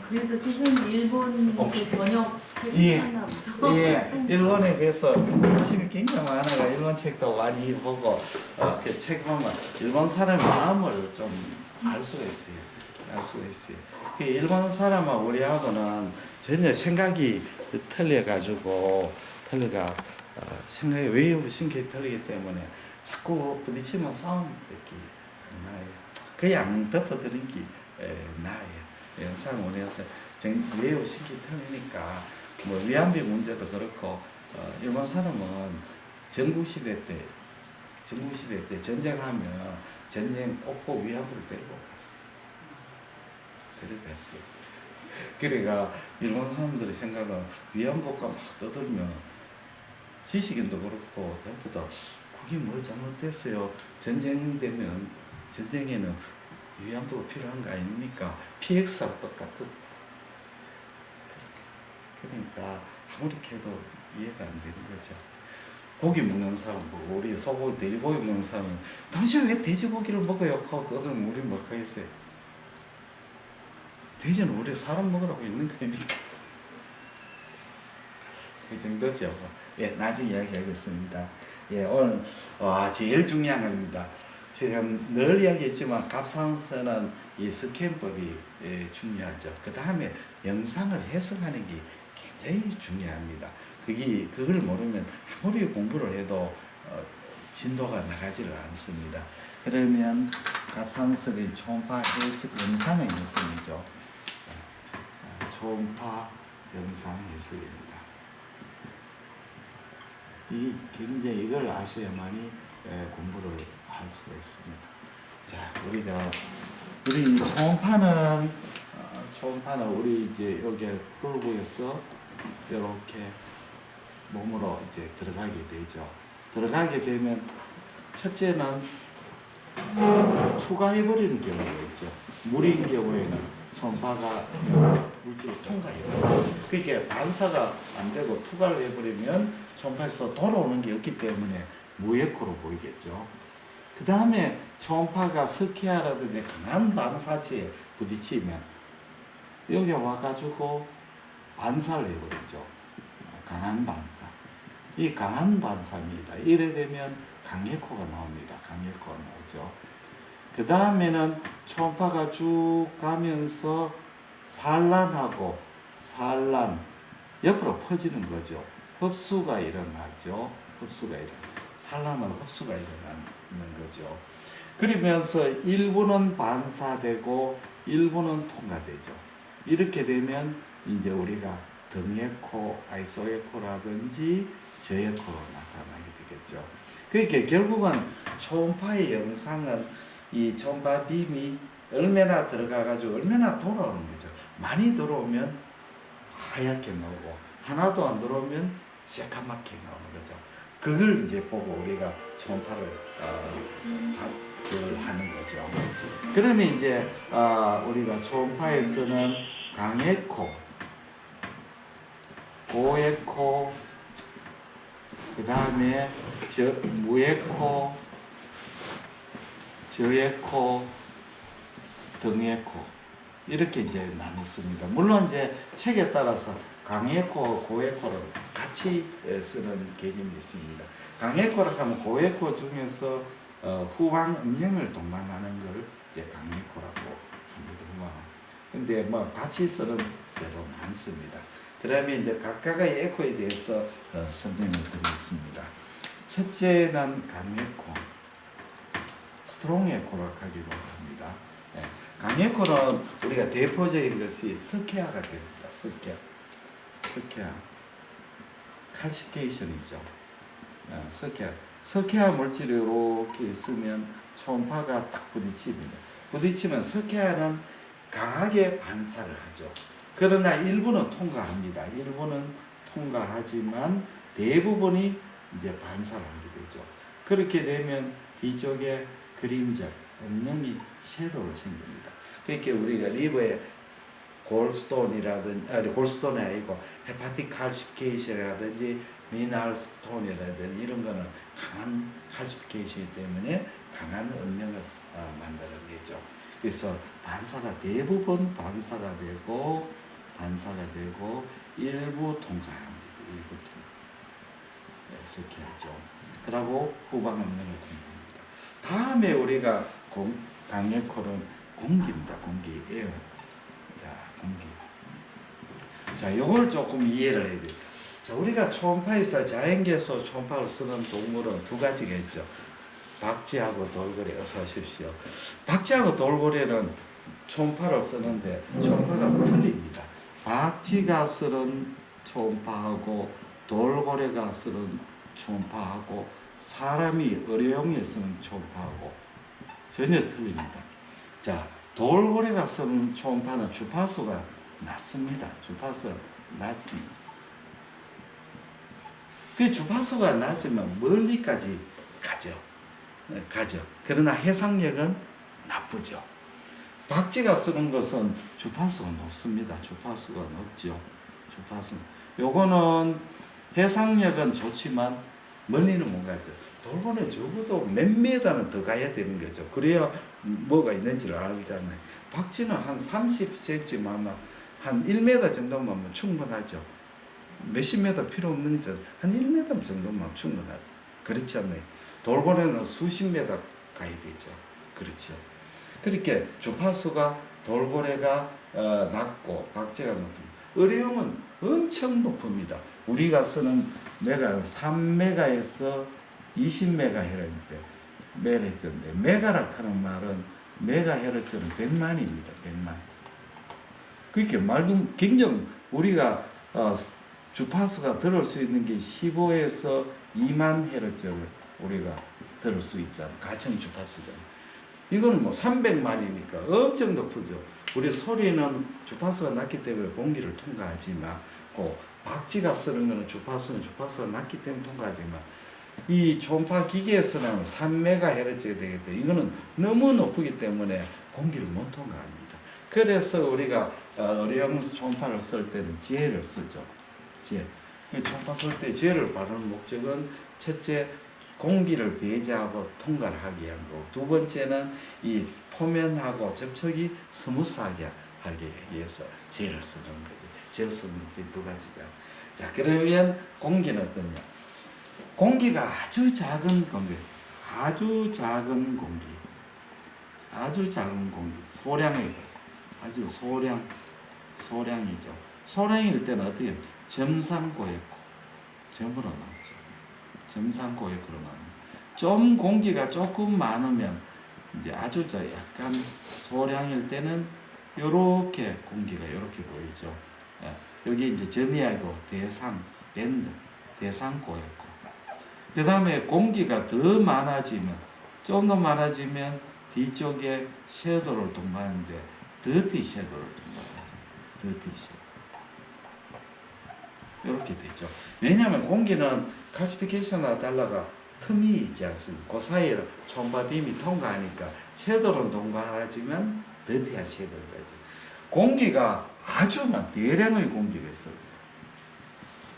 그래서 선생님 일본 그 번역 예. 하나 보죠. 예, 일본에 비해서 관심이 굉장히 많아가 일본 책도 많이 보고 그 책 보면 일본 사람의 마음을 좀 알 수가 있어요. 알 수가 있어요. 그 일본 사람과 우리하고는 전혀 생각이 틀려가지고 생각이 외부 신경이 틀리기 때문에 자꾸 부딪히면 싸움밖에 안 나요. 그냥 덮어드는 게 나아요. 이런 사람 원해서 외부 신경이 틀리니까 뭐 위안부 문제도 그렇고 일본 사람은 전국시대 때 전쟁하면 전쟁 꼭꼭 위안부를 데리고 갔어요. 그래가 일본 사람들의 생각은 위안부가 막 떠들면 지식인도 그렇고 전부 다 그게 뭐 잘못됐어요. 전쟁 되면 전쟁에는 위안부가 필요한 거 아닙니까? PX와 똑같은. 그러니까 아무리 해도 이해가 안 되는 거죠. 고기 먹는 사람 보고 우리 소고기, 돼지고기 먹는 사람은 당신 왜 돼지고기를 먹어요? 하고 떠들면 우리 뭐 하겠어요? 돼지는 우리 사람 먹으라고 있는 거니까. 그 정도죠. 예, 나중에 이야기하겠습니다. 예, 오늘 제일 중요한 겁니다. 지금 늘 이야기했지만 갑상선은 이 스캔법이 중요하죠. 그 다음에 영상을 해석하는 게 굉장히 중요합니다. 그걸 모르면 아무리 공부를 해도 진도가 나가지를 않습니다. 그러면 갑상선의 초음파 해석 영상의 해석이죠. 초음파 영상 해석입니다. 굉장히 이걸 아셔야만이 공부를 할 수가 있습니다. 자, 우리 초음파는 우리 이제 여기 뿔부에서 이렇게 몸으로 이제 들어가게 되죠. 들어가게 되면 첫째는 투과해버리는 경우가 있죠. 물인 경우에는 초음파가 물질을 통과해버리죠. 그러니까 반사가 안 되고 투과를 해버리면 초음파에서 돌아오는 게 없기 때문에 무에코로 보이겠죠. 그 다음에 초음파가 스키아라든지 강한 반사체에 부딪히면 여기 와가지고 반사를 해버리죠. 강한 반사. 이 강한 반사입니다. 이래 되면 강에코가 나옵니다. 강에코가 나오죠. 그 다음에는 초음파가 쭉 가면서 산란하고 옆으로 퍼지는 거죠. 흡수가 일어나죠. 산란하고 흡수가 일어나는 거죠. 그러면서 일부는 반사되고 일부는 통과되죠. 이렇게 되면 이제 우리가 등에코, 아이소에코라든지 저에코로 나타나게 되겠죠. 그러니까 결국은 초음파의 영상은 이 초음파 빔이 얼마나 들어가가지고 얼마나 돌아오는 거죠. 많이 들어오면 하얗게 나오고 하나도 안 들어오면 새까맣게 나오는 거죠. 그걸 이제 보고 우리가 초음파를 하는 거죠. 그러면 이제 우리가 초음파에서는 강에코, 고에코, 그 다음에 무에코, 저에코, 등에코 이렇게 이제 나눴습니다. 물론 이제 책에 따라서 강에코, 고에코를 같이 쓰는 개념이 있습니다. 강에코라 하면 고에코 중에서 후방 음영을 동반하는 걸 이제 강에코라고 합니다. 근데 뭐 같이 쓰는 데도 많습니다. 그러면 이제 각각의 에코에 대해서 설명을 드리겠습니다. 첫째는 강에코, 스트롱 에코라고 하기도 합니다. 예, 강에코는 우리가 대표적인 것이 스케아가 됩니다. 스케아. 칼시케이션이죠. 스케아 물질이 이렇게 있으면 초음파가 딱 부딪힙니다. 부딪히면 스케아는 강하게 반사를 하죠. 그러나 일부는 통과합니다. 일부는 통과하지만 대부분이 이제 반사를 하게 되죠. 그렇게 되면 뒤쪽에 그림자, 음영이 섀도우를 생깁니다. 그러니까 우리가 리버에 골스톤이 아니고 헤파틱 칼시피케이션이라든지 미네랄스톤이라든지 이런 거는 강한 칼시피케이션 때문에 강한 음영을 만들어내죠. 그래서 반사가 대부분 반사가 되고 일부 통과합니다. 일부 이렇게 하죠. 그리고 후방 음영을 통과합니다. 다음에 우리가 강력콜은 공기입니다. 공기, 에어. 자, 공기. 자, 요걸 조금 이해를 해야 됩니다. 자, 우리가 초음파에서 자연계에서 초음파를 쓰는 동물은 두 가지가 있죠. 박쥐하고 돌고래. 어서 오십시오. 박쥐하고 돌고래는 초음파를 쓰는데 초음파가 틀립니다. 박쥐가 쓰는 초음파하고 돌고래가 쓰는 초음파하고 사람이 의료용에 쓰는 초음파하고 전혀 틀립니다. 자, 돌고래가 쓰는 초음파는 주파수가 낮습니다. 주파수가 낮습니다. 그 주파수가 낮으면 멀리까지 가죠. 그러나 해상력은 나쁘죠. 박쥐가 쓰는 것은 주파수가 높습니다. 주파수가 높죠. 요거는 해상력은 좋지만 멀리는 못 가죠. 돌고래는 적어도 몇 메다는 더 가야 되는 거죠. 그래야 뭐가 있는지를 알잖아요. 박쥐는 한 30cm만 한 1m 정도만 충분하죠. 몇십 메다 필요 없는 거죠. 한 1m 정도만 충분하죠. 그렇지 않나요? 돌고래는 수십 메다 가야 되죠. 그렇죠. 그렇게 주파수가 돌고래가 낮고 박쥐가 높습니다. 의료용은 엄청 높습니다. 우리가 쓰는 메가 3메가에서 20메가헤르츠 메가헤르츠인데 메가라 하는 말은 메가헤르츠는 100만입니다. 100만. 그렇게 말도 굉장히 우리가 주파수가 들을 수 있는 게 15에서 2만 헤르츠를 우리가 들을 수 있잖아요. 가청 주파수잖아요. 이거는 뭐 300만이니까 엄청 높죠. 우리 소리는 주파수가 낮기 때문에 공기를 통과하지만 박쥐가 쓰는 거는 주파수가 낮기 때문에 통과하지만 이 초음파 기계에서는 3메가헤르츠가 되겠다. 이거는 너무 높기 때문에 공기를 못 통과합니다. 그래서 우리가 의료용 초음파를 쓸 때는 지혜를 쓰죠. 지혜. 초음파 쓸 때 지혜를 바르는 목적은 첫째 공기를 배제하고 통과를 하기 위한 거고, 두 번째는 이 표면하고 접촉이 스무스하게 하기 위해서 젤을 쓰는 거죠. 젤 쓰는 게 두 가지죠. 자, 그러면 공기는 어떠냐? 공기가 아주 작은 공기, 아주 작은 공기, 소량의 아주 소량이죠. 소량일 때는 어떻게 점상고했고 점으로 나오죠. 점상고획으로 나옵니다. 좀 공기가 조금 많으면 이제 아주 약간 소량일 때는 요렇게 공기가 요렇게 보이죠. 여기 이제 점이 아니고 대상고였고. 그 다음에 공기가 더 많아지면, 좀 더 많아지면 뒤쪽에 섀도우를 동반하는데 더티 섀도우를 동반하죠. 더티 섀도우. 이렇게 되죠. 왜냐하면 공기는 칼시피케이션과 달러가 틈이 있지 않습니까? 그 사이에 초음파 빔이 통과하니까 섀도우는 통과하지만 더티한 섀도우를 가지. 공기가 아주 대량의 공기가 있어요.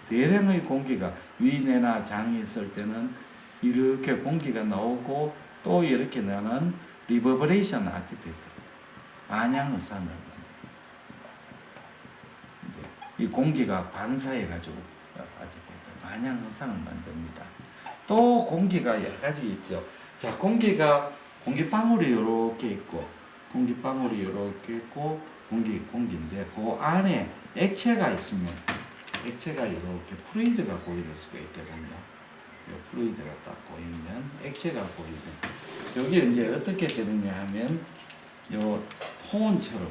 대량의 공기가 위내나 장에 있을 때는 이렇게 공기가 나오고 또 이렇게 나는 리버브레이션 아티팩트, 반향의산을 이 공기가 반사해가지고 아티팩트, 반향의산을 만듭니다. 또 공기가 여러 가지 있죠. 자, 공기방울이 이렇게 있고, 공기인데, 그 안에 액체가 있으면, 액체가 이렇게 플루이드가 보일 수가 있거든요. 플루이드가 딱 보이면, 액체가 보이면, 여기 이제 어떻게 되느냐 하면, 요 폰처럼,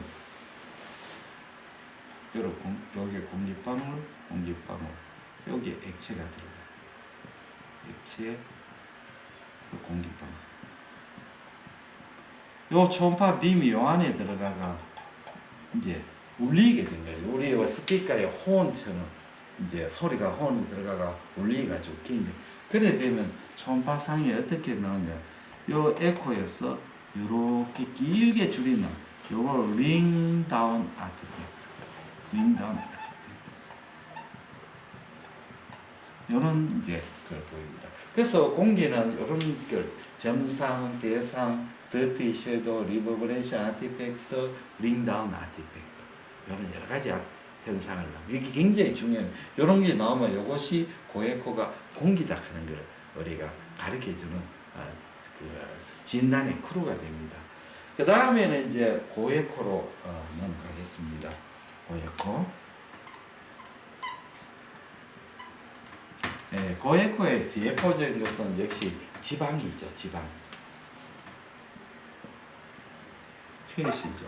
여기 공기방울, 여기 액체가 들어가요. 액체, 공기방울. 요 초음파 빔이 요 안에 들어가가 이제 울리게 된 거죠. 우리 스피커의 호언처럼 이제 소리가 호언이 들어가가 울리가지고 굉장히. 그래 되면 초음파상이 어떻게 나오냐? 요 에코에서 요렇게 길게 줄이는 요걸 링다운 아티팩트. 이런 이제 걸 보입니다. 그래서 공기는 이런 걸 점상, 대상, 더티 섀도우, 리버브레이션 아티팩트, 링다운 아티팩트 이런 여러 가지 현상을 이게 굉장히 중요해요. 이런 게 나오면 이것이 고에코가 공기다 하는 걸 우리가 가르쳐주는 그 진단의 크루가 됩니다. 그 다음에는 이제 고에코로 넘어가겠습니다. 고에코. 네, 고에코의 대표적인 것은 역시 지방이죠. 지방. 팻이죠.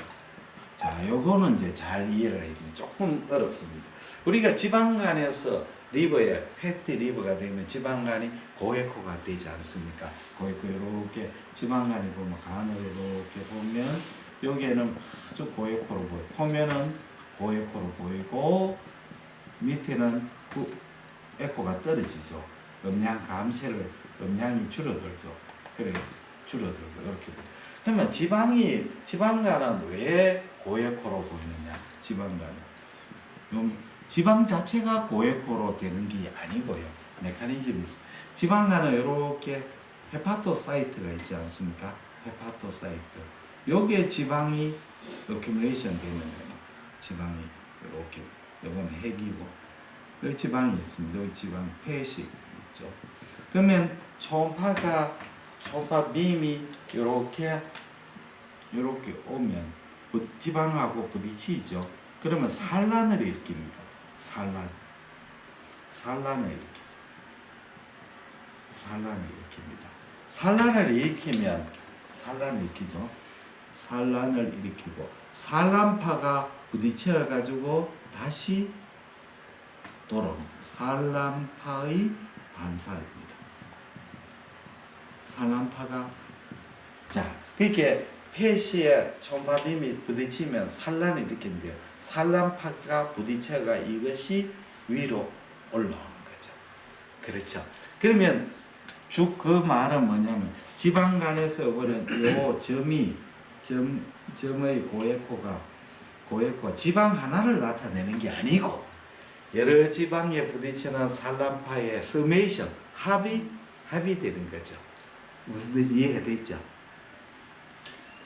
자, 요거는 이제 잘 이해를 해야 됩니다. 조금 어렵습니다. 우리가 지방간에서 리버에 패티 리버가 되면 지방간이 고에코가 되지 않습니까? 고에코 이렇게 지방간이 보면 간을 이렇게 보면 여기에는 아주 고에코로 보여. 표면은 고에코로 보이고 밑에는 에코가 떨어지죠. 음량 감쇄를 음량이 줄어들죠. 그래 줄어들고 이렇게. 그러면 지방간은 왜 고에코로 보이느냐? 지방간은 지방 자체가 고에코로 되는 게 아니고요. 메커니즘이 있어. 지방간은 이렇게 헤파토사이트가 있지 않습니까? 헤파토사이트. 여기에 지방이 어큐뮬레이션 되는 거예요. 지방이 이렇게 이거는 핵이고 여기 지방이 있습니다. 여기 지방 폐식 있죠. 그러면 초음파 빔이 이렇게 오면 지방하고 부딪히죠. 그러면 산란을 일으킵니다. 산란을 일으키죠. 산란을 일으키고 산란파가 부딪혀 가지고 다시 돌아옵니다. 산란파의 반사입니다. 산란파가 자 그렇게 폐시에 초음파빔이 부딪히면 산란을 일으킨대요. 산란파가 부딪혀가 이것이 위로 올라오는 거죠. 그렇죠. 그러면 그 말은 뭐냐면 지방간에서 오는 요 점의 고에코 지방 하나를 나타내는 게 아니고 여러 지방에 부딪히는 산란파의 서메이션 합이 되는 거죠. 무슨 뜻인지 이해가 됐죠?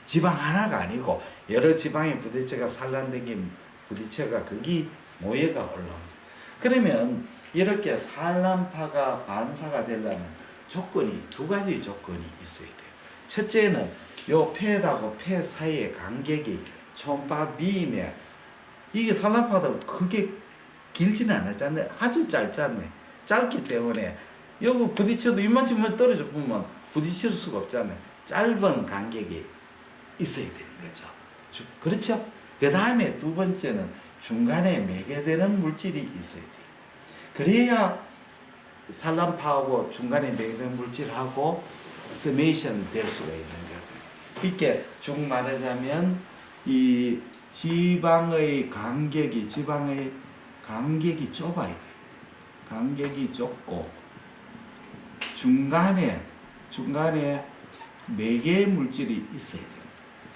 지방 하나가 아니고 여러 지방에 부딪혀가 산란된 게 부딪혀가 거기 모여가 올라옵니다. 그러면 이렇게 산란파가 반사가 되려면 두 가지 조건이 있어야 돼요. 첫째는 요 폐하고 폐 사이의 간격이 초음파 빔에 이게 산란파도 크게 길지는 않았잖아요. 아주 짧잖아요. 짧기 때문에 여기 부딪혀도 이만큼만 떨어져 보면 부딪힐 수가 없잖아요. 짧은 간격이 있어야 되는 거죠. 그렇죠? 그 다음에 두 번째는 중간에 매개되는 물질이 있어야 돼요. 그래야 산란파하고 중간에 매개되는 물질하고 서메이션 될 수가 있는 거예요. 이렇게 쭉 말하자면 이 지방의 간격이 좁아야 돼요. 간격이 좁고 중간에 매개 물질이 있어야 돼요.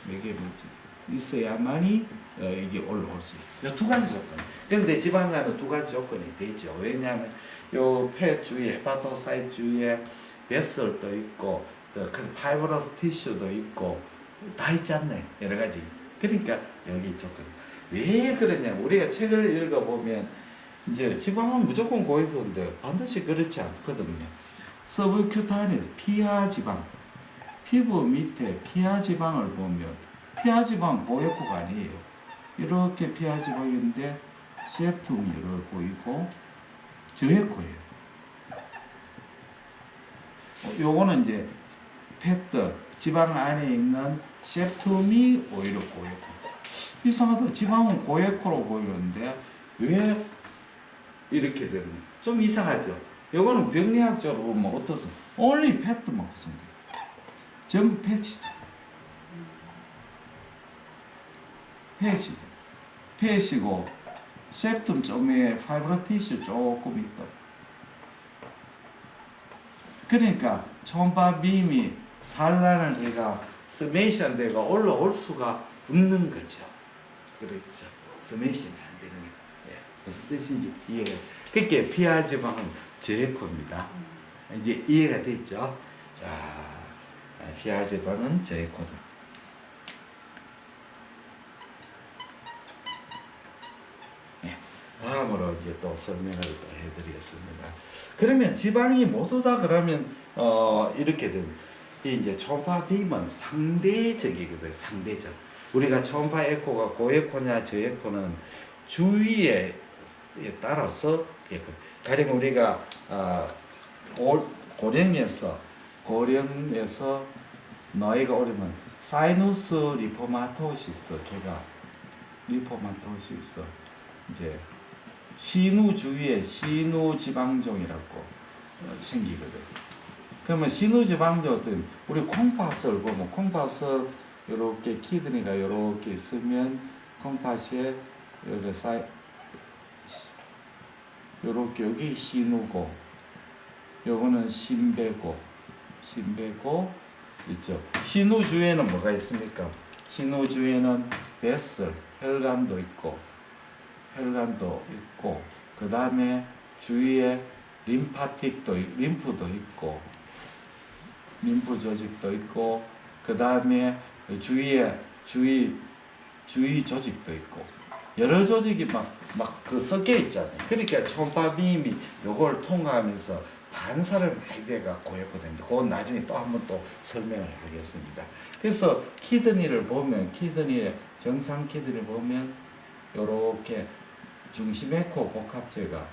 매개 물질이 있어야만이 이게 올라올 수 있어요. 두 가지 조건. 그런데 지방간은 두 가지 조건이 되죠. 왜냐하면 요 폐 주위에 헤파토사이트 주위에 베슬도 있고 또 파이브러스 티슈도 있고 다 있잖아요. 여러 가지. 그러니까 여기 조건. 왜 그러냐? 우리가 책을 읽어보면 이제 지방은 무조건 고에코인데 반드시 그렇지 않거든요. 서브큐타니스 피하 지방, 피부 밑에 피하 지방을 보면 피하 지방 고에코가 아니에요. 이렇게 피하 지방인데 셉툼이 이렇게 보이고 저에코예요. 요거는 이제 페트 지방 안에 있는 셉툼이 오히려 고에코. 이상하다. 지방은 고에코로 보이는데 왜 이렇게 되는 거예요? 좀 이상하죠. 요거는 병리학적으로 보면 어떻소? only 팻만 보시면 돼요. 전부 팻이죠. 팻이고 셉툼 쪽에 파이브로티슈 조금 있다. 그러니까 초음파 빔이 산란을 해가 서메이션 되가 올라올 수가 없는 거죠. 그렇죠. 서메이션이 안 되는 거예요. 무슨 뜻인지 이해가. 그렇게 피하 지방은 저에코입니다. 이제 이해가 됐죠? 자, 피아제방은 저에코다. 다음으로 이제 또 설명을 또 해드리겠습니다. 그러면 지방이 모두 다 그러면 이렇게 되면 이제 초음파 빔은 상대적이거든요. 상대적. 우리가 초음파 에코가 고에코냐 저에코는 주위에 따라서 가령 우리가 고령에서 나이가 오르면 사이누스 리포마토시스 걔가 리포마토시스 이제 신우 주위에 신우 지방종이라고 생기거든. 그러면 신우 지방종은 우리 콩팥을 보면 콩팥을 이렇게 키드니가 이렇게 있으면 콩팥에 이렇게 여기 신우고 요거는 신배고 있죠. 신우 주위에는 뭐가 있습니까? 신우 주위에는 베슬 혈관도 있고 그 다음에 주위에 림프도 있고 림프 조직도 있고 그 다음에 주위 조직도 있고 여러 조직이 막 그 섞여 있잖아요. 그러니까 초음파 빔이 요걸 통과하면서 반사를 많이 돼가 고였거든요. 그건 나중에 또 한번 또 설명을 하겠습니다. 그래서 키드니를 보면 정상 키드니 보면 요렇게 중심에코 복합체가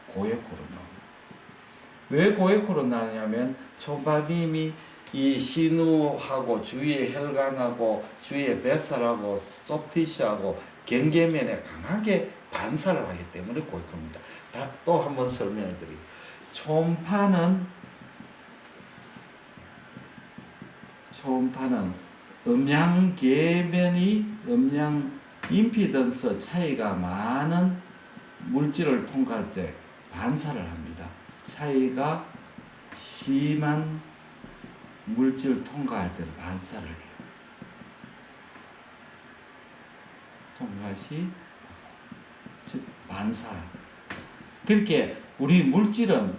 고에코로 나옵니다. 왜 고에코로 나느냐면 초음파 빔이 이 신우하고 주위의 혈관하고 주위의 뱃살하고 소프티시하고 경계면에 강하게 반사를 하기 때문에 고에코입니다. 또 한번 설명을 드리고 초음파는 음양 임피던스 차이가 많은 물질을 통과할 때 반사를 합니다. 차이가 심한 물질을 통과할 때는 반사를 해요. 통과시 반사. 그렇게 우리 물질은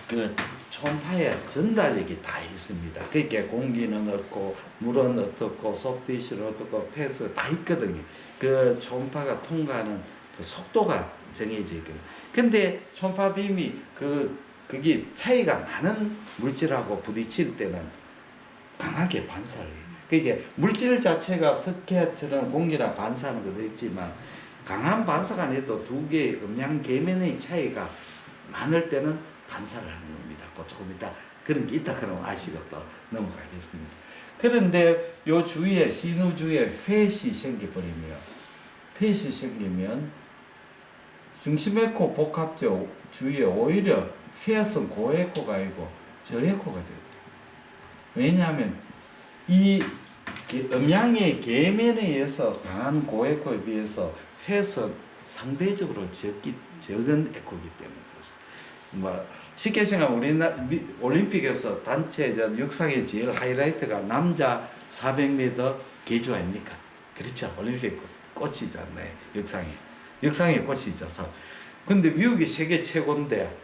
그 초음파에 전달력이 다 있습니다. 그러니까 공기는 어떻고 물은 어떻고 소프트티슈는 어떻고 폐스 다 있거든요. 그 초음파가 통과하는 그 속도가 정해져 있거든요. 근데 초음파 빔이 그게 차이가 많은 물질하고 부딪힐 때는 강하게 반사를 해요. 그러니까 물질 자체가 석회처럼 공기랑 반사하는 것도 있지만 강한 반사가 아니어도 두 개의 음양 계면의 차이가 많을 때는 반사를 하는 겁니다. 조금 이따 그런 게 있다 그러면 아시고 또 넘어가겠습니다. 그런데 요 주위에 신우 주위에 팻이 생기면 중심에코 복합체 주위에 오히려 팻은 고에코가 아니고 저에코가 되거든요. 왜냐하면 이 음양의 계면에 의해서 강한 고에코에 비해서 팻은 상대적으로 적은 에코이기 때문에 그렇습니다. 쉽게 생각하면 우리나라 올림픽에서 단체 육상의 제일 하이라이트가 남자 400m 계주 아닙니까? 그렇죠. 올림픽 꽃이잖아요. 육상의 꽃이죠. 근데 미국이 세계 최고인데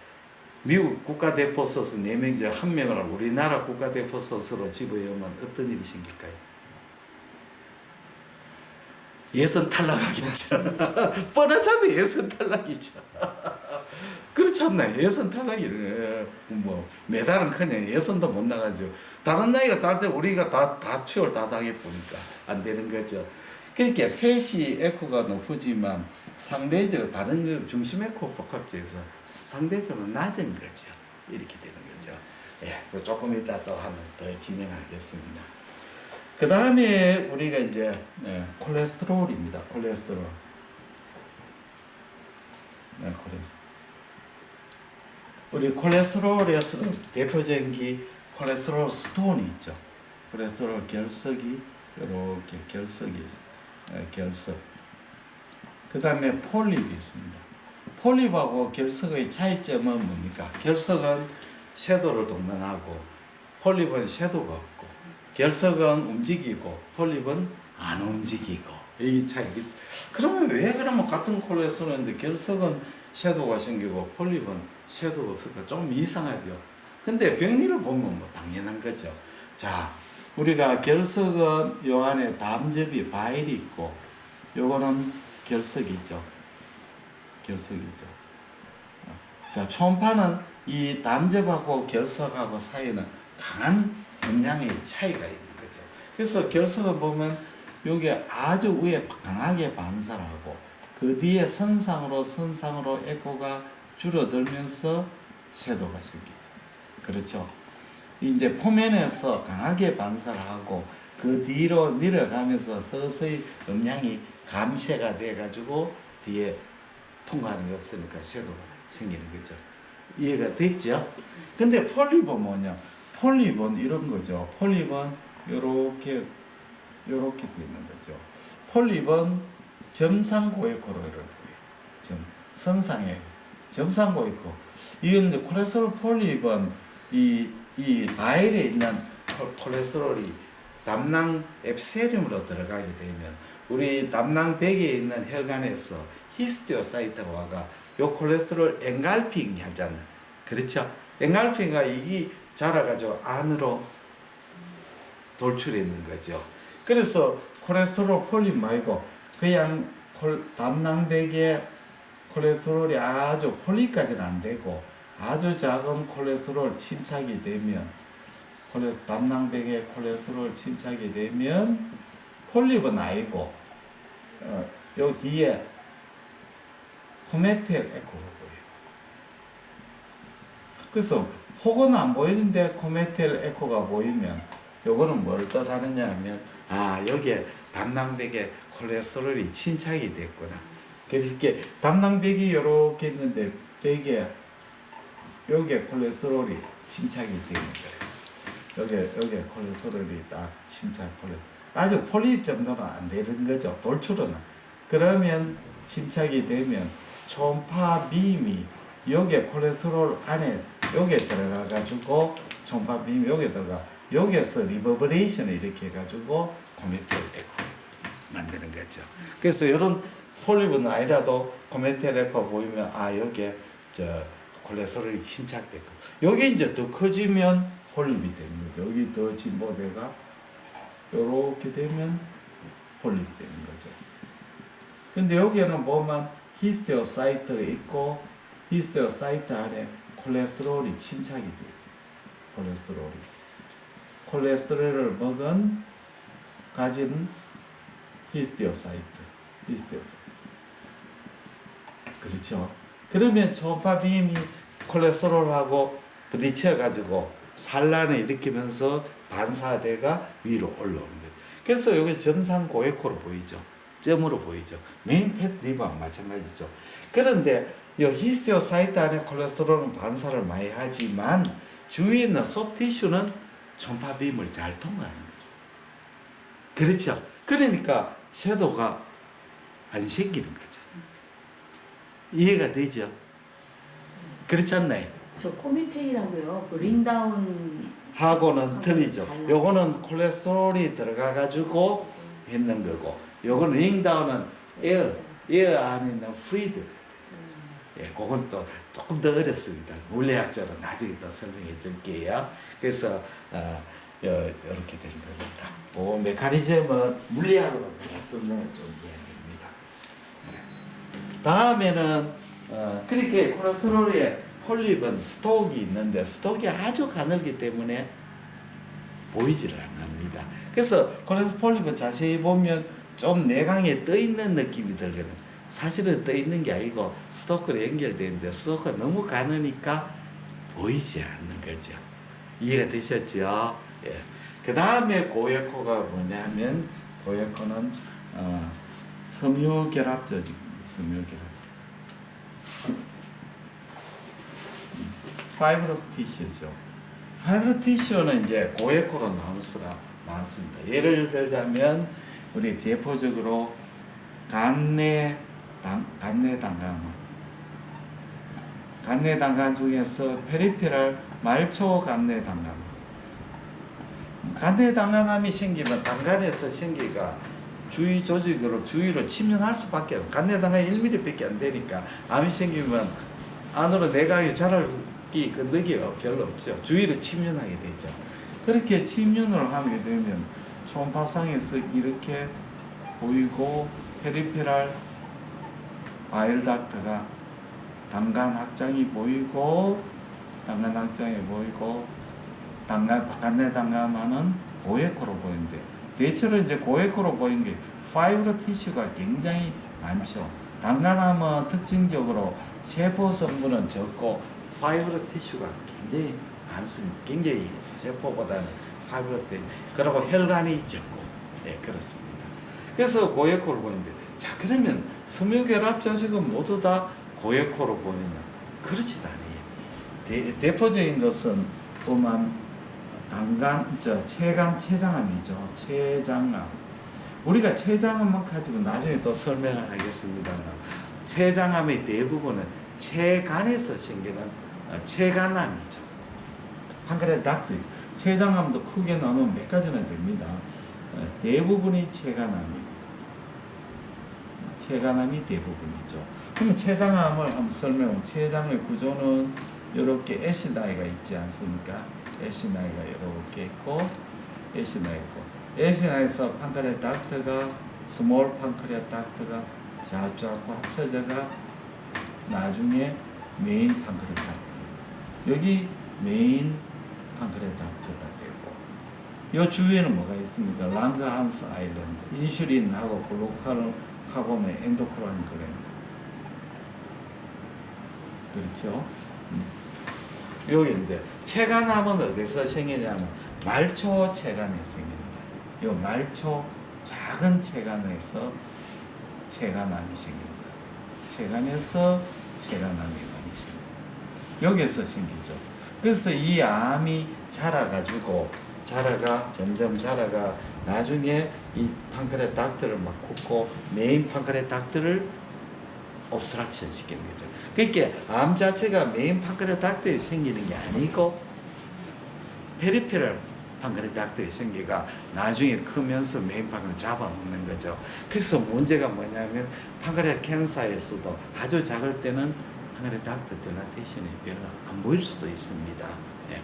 미국 국가대표 선수 4명 중 1명을 우리나라 국가대표 선수로 집어넣으면 어떤 일이 생길까요? 예선 탈락하겠죠. 뻔하잖아요. 예선 탈락이죠. 그렇지 않나요? 예선 탈락이 뭐 메달은 그냥 예선도 못 나가죠. 다른 나이가 잘 때 우리가 다 추월 다 당해보니까 안 되는 거죠. 그러니까 팻이 에코가 높지만 상대적으로 다른 중심 에코 복합체에서 상대적으로 낮은 거죠. 이렇게 되는 거죠. 예, 조금 이따 또 한번 더 진행하겠습니다. 그 다음에 우리가 이제 콜레스테롤입니다. 콜레스테롤. 우리 콜레스테롤에서는 대표적인 게 콜레스테롤 스톤이 있죠. 콜레스테롤 결석이 이렇게 결석이 있어요. 결석. 그 다음에 폴립이 있습니다. 폴립하고 결석의 차이점은 뭡니까? 결석은 섀도를 동반하고 폴립은 섀도가 없고 결석은 움직이고 폴립은 안 움직이고 이 차이. 그러면 왜 그러면 같은 콜레스테롤인데 결석은 섀도우가 생기고 폴립은 섀도우가 없으니까 좀 이상하죠. 근데 병리를 보면 뭐 당연한 거죠. 자, 우리가 결석은 요 안에 담즙이 바일이 있고 요거는 결석이죠. 결석이죠. 자, 초음파는 이 담즙하고 결석하고 사이는 강한 음량의 차이가 있는 거죠. 그래서 결석을 보면 요게 아주 위에 강하게 반사를 하고 그 뒤에 선상으로 에코가 줄어들면서 섀도우가 생기죠. 그렇죠. 이제 포면에서 강하게 반사를 하고 그 뒤로 내려가면서 서서히 음량이 감쇄가 돼 가지고 뒤에 통과하는 게 없으니까 섀도우가 생기는 거죠. 이해가 됐죠? 근데 폴립은 뭐냐? 폴립은 이런 거죠. 폴립은 요렇게 돼 있는 거죠. 폴립은 점상고에코로 보여요. 선상에 점상고에코. 이건 이제 콜레스테롤 폴립은 이 바일에 있는 콜레스테롤이 담낭 에피세리움으로 들어가게 되면 우리 담낭백에 있는 혈관에서 히스티오사이트가 와가 요 콜레스테롤 엔갈핑이 하잖아요. 그렇죠? 엔갈핑가 이게 자라가지고 안으로 돌출해 있는 거죠. 그래서 콜레스테롤 폴립 말고 그냥 담낭백에 콜레스테롤이 아주 폴립까지는 안 되고 아주 작은 콜레스테롤 침착이 되면 담낭백에 콜레스테롤 침착이 되면 폴립은 아니고 요 뒤에 코메텔 에코가 보여요. 그래서 혹은 안 보이는데 코메텔 에코가 보이면 요거는 뭘 뜻하느냐 하면 여기에 담낭백에 콜레스테롤이 침착이 됐구나. 그렇게 담낭백이 요렇게 있는데 되게 여기에 콜레스테롤이 침착이 되는 거예요. 여기에 콜레스테롤이 딱 아주 폴립 정도는 안 되는 거죠. 돌출은. 그러면 침착이 되면 초음파 빔이 여기에 콜레스테롤 안에 여기에 들어가 가지고 초음파 빔이 여기에 들어가 여기에서 리버브레이션을 이렇게 해가지고 코메텔 에코 만드는 거죠. 그래서 이런 폴립은 아니라도 코메텔 에코 보이면 여기에 콜레스테롤이 침착되고 여기 이제 더 커지면 폴립이 되는 거죠. 여기 더 진보돼가 요렇게 되면 폴립이 되는 거죠. 근데 여기에는 보면 히스테오사이트가 있고 히스테오사이트 안에 콜레스테롤이 침착이 돼요. 콜레스테롤을 가진 히스테오사이트. 그렇죠. 그러면 초음파 빔이 콜레스테롤하고 부딪혀 가지고 산란을 일으키면서 반사대가 위로 올라오는 거예요. 그래서 여기 점상 고에코로 보이죠. 점으로 보이죠. 메인 팻 리버랑 마찬가지죠. 그런데 이 히스테오사이트 안에 콜레스테롤은 반사를 많이 하지만 주위에 있는 소프티슈는 초음파 빔을 잘 통과하는 거예요. 그렇죠. 그러니까 섀도우가 안 생기는 거죠. 이해가 되죠? 그렇지 않나요? 저 코미테이라고요. 그 링다운 하고는 틀리죠. 요거는 콜레스테롤이 들어가 가지고 있는 거고, 요거는 링다운은 에어 안에 있는 프리드. 예, 그건 또 조금 더 어렵습니다. 물리학적으로 나중에 또 설명해 드릴게요. 그래서 이렇게 되는 겁니다. 그 메커니즘은 물리학으로 설명을 좀 해야 됩니다. 다음에는 그렇게 콜레스테롤에 폴립은 스톡이 있는데 스톡이 아주 가늘기 때문에 보이지를 않습니다. 그래서 콜레스테롤 폴립은 자세히 보면 좀 내강에 떠 있는 느낌이 들거든요. 사실은 떠 있는 게 아니고 스토크로 연결되는데 스토크가 너무 가느니까 보이지 않는 거죠. 이해가 되셨죠? 예. 그 다음에 고에코가 뭐냐면 고에코는 섬유결합 조직입니다. 섬유결합. 파이브러스 티슈죠. 파이브러스 티슈는 이제 고에코로 나올 수가 많습니다. 예를 들자면 우리 제포적으로 간내 단간 중에서 페리페랄 말초 간내 단간. 간내 단간암이 생기면 단간에서 생기가 주위 조직으로 주위로 침전할 수밖에 없고 간내당가 1mm밖에 안 되니까 암이 생기면 안으로 내각이 자랄기 건더기 별로 없죠. 주위로 침전하게 되죠. 그렇게 침전을 하게 되면 초음파상에서 이렇게 보이고 페리페랄 바일 닥터가 당간 확장이 보이고 당간 확장이 보이고 간내 당감하는 고에코로 보이는데 대체로 이제 고에코로 보이는 게 파이브로 티슈가 굉장히 많죠. 당간암은 특징적으로 세포 성분은 적고 파이브로 티슈가 굉장히 많습니다. 굉장히 세포보다는 파이브로 티슈 그리고 혈관이 적고 예 그렇습니다. 그래서 고에코를 보이는데 자 그러면 섬유결합 조직은 모두 다 고에코로 보이냐? 그렇지도 않아요. 대표적인 것은 보면 췌장암이죠. 췌장암. 우리가 췌장암만 가지고 나중에 또 설명을 하겠습니다만 췌장암의 대부분은 췌간에서 생기는 췌간암이죠. 판크레 닥트. 췌장암도 크게 나누면 몇 가지나 됩니다. 대부분이 췌간암입니다. 췌간암이 대부분이죠. 그러면 췌장암을 한번 설명해. 췌장의 구조는 이렇게 애시나이가 있지 않습니까? 애시나이가 이렇게 있고 애시나이 있고 애시나이에서 판크레 닥트가 스몰 판크레 닥트가 좌측하고 합쳐져가 나중에 메인 판크레 닥트 여기 메인 판크레 닥트가 되고 이 주위에는 뭐가 있습니까? 랑그한스 아일랜드 인슐린하고 글루카곤의 엔도크라인 글랜드 그렇죠? 여기인데 췌간암은 어디서 생기냐면 말초 췌간에 생깁니다. 이 말초 작은 췌간에서 췌간암이 생깁니다. 췌간에서 췌간암이 많이 생깁니다. 여기서 생기죠. 그래서 이 암이 점점 자라가 나중에 이 판크레 닥트를 막 굽고 메인 판크레 닥트를 옵스트럭션 시키는 거죠. 그러니까 암 자체가 메인 판크레 닥트에 생기는 게 아니고 페리페럴 판크레 닥트에 생기가 나중에 크면서 메인 판크레 잡아먹는 거죠. 그래서 문제가 뭐냐면 판크레 캔서에서도 아주 작을 때는 판크레 닥트 딜라테이션이 별로 안 보일 수도 있습니다. 예.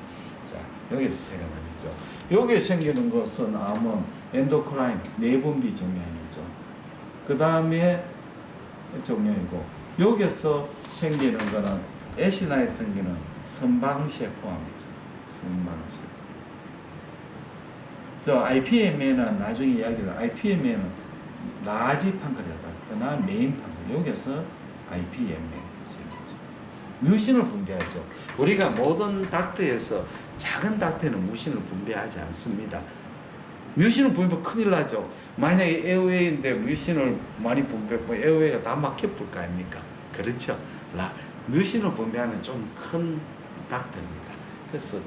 자, 여기서 제가 말이죠. 여기에 생기는 것은 암은 엔도크라인 내분비 종양이죠. 그 다음에 종양이고 여기서 생기는 거는 애시나에 생기는 선방세포암이죠. 선방세포. 저 IPM에는 나중에 이야기를 IPM에는 라지 판크레아닥트나 메인 판크레아 여기서 IPM에 생기죠. 뮤신을 분비하죠. 우리가 모든 닥트에서 작은 닥트에는 뮤신을 분비하지 않습니다. 뮤신을 분비하면 큰일 나죠. 만약에 에어웨이인데 뮤신을 많이 분비하면 에어웨이가 다 막혀볼 거 아닙니까? 그렇죠. 뮤신을 분비하는 좀 큰 닥터입니다. 그래서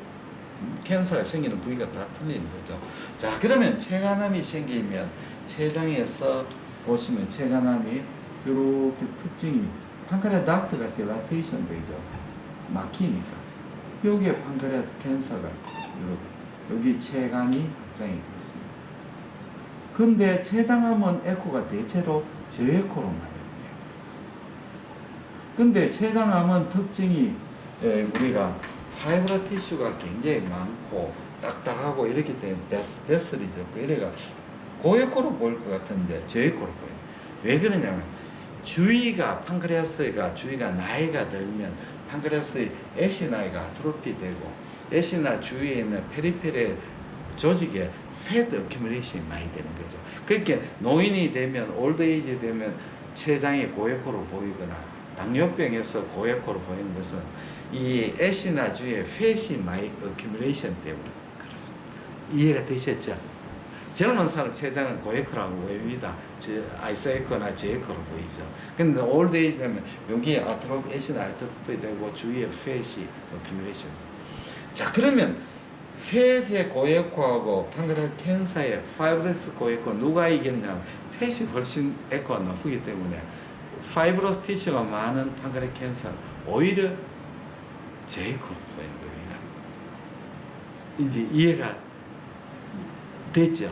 캔서가 생기는 부위가 다 틀리는 거죠. 자, 그러면 췌간암이 생기면 췌장에서 보시면 췌간암이 이렇게 특징이 판크레아 닥트가 딜라테이션 되죠. 막히니까. 여기에 판크레아스 캔서가 여기 췌간이 확장이 됐습니다. 근데 췌장암은 에코가 대체로 저에코로 마련돼요. 근데 췌장암은 특징이 우리가 파이브라 티슈가 굉장히 많고 딱딱하고 이렇기 때문에 베슬이 적고 이래가 고에코로 보일 것 같은데 저에코로 보여요. 왜 그러냐면 주위가 판크레아스가 주위가 나이가 들면 판크레아스의 애시나이가 아트로피 되고 애시나 주위에 있는 페리페리 조직에 패드 어큐뮬레이션이 많이 되는 거죠. 그러니까 노인이 되면 올드에이지 되면 췌장이 고에코로 보이거나 당뇨병에서 고에코로 보이는 것은 이 애시나 주위에 팻이 많이 어큐뮬레이션 때문에 그렇습니다. 이해가 되셨죠? 젊은 사람 췌장은 고에코라고 보입니다. 아이소에코나 저에코로 보이죠. 근데 올드에이지 되면 여기에 애시나 아트로피 되고 주위에 팻이 어큐뮬레이션. 자, 그러면 팻의 고에코하고 판크레아 캔서의 파이브러스 고에코 누가 이겼냐면 팻이 훨씬 에코가 높기 때문에 파이브러스 티슈가 많은 판크레아 캔서 오히려 저에코로 보이는 겁니다. 이제 이해가 됐죠?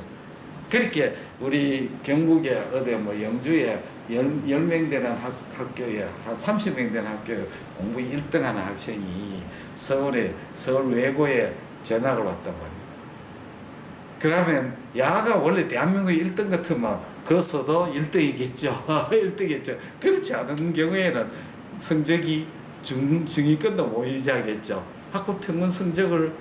그렇게 우리 경북에 어디 뭐 영주에 10명 되는 학교에 한 30명 되는 학교에 공부 1등 하는 학생이 서울 외고에 전학을 왔단 말이에요. 그러면 야가 원래 대한민국 1등 같으면 거서도 1등이겠죠. 1등이겠죠. 그렇지 않은 경우에는 성적이 중위권도 못 유지하겠죠. 학교 평균 성적을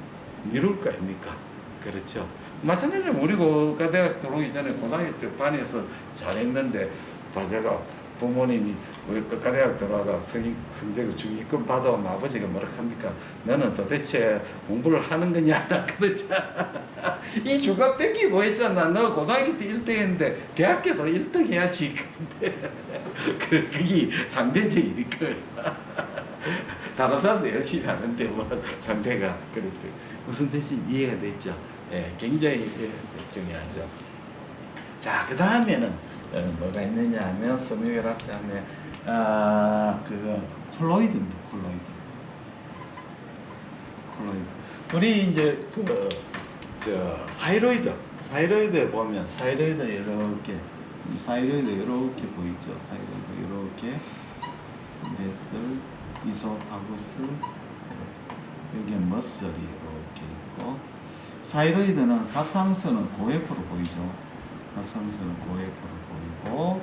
미룰 거 아닙니까? 그렇죠. 마찬가지로 우리 고가대학 들어오기 전에 고등학교 때 반에서 잘했는데 제가 부모님이 우리 고가대학 들어와가 성적을 중위권 받아오면 아버지가 뭐라 합니까? 너는 도대체 공부를 하는 거냐? 그렇죠. 이 주가 뺏기고 했잖아. 너 고등학교 때 1등 했는데 대학교도 1등 해야지. 근데 그게 상대적이니까. 다른 사람도 열심히 하는데 뭐 상대가 그렇게 무슨 뜻인지 이해가 됐죠. 예, 굉장히 중요하죠. 자, 그 다음에는 뭐가 있느냐 하면 섬유결합 다음에 그거 콜로이드입니다. 콜로이드. 우리 이제 사이로이드 보면 사이로이드 이렇게 보이죠. 사이로이드 이렇게 베슬, 이소파구스, 여기 머슬이 이렇게 있고, 사이로이드는 갑상선은 고액으로 보이죠. 갑상선은 고액으로 보이고,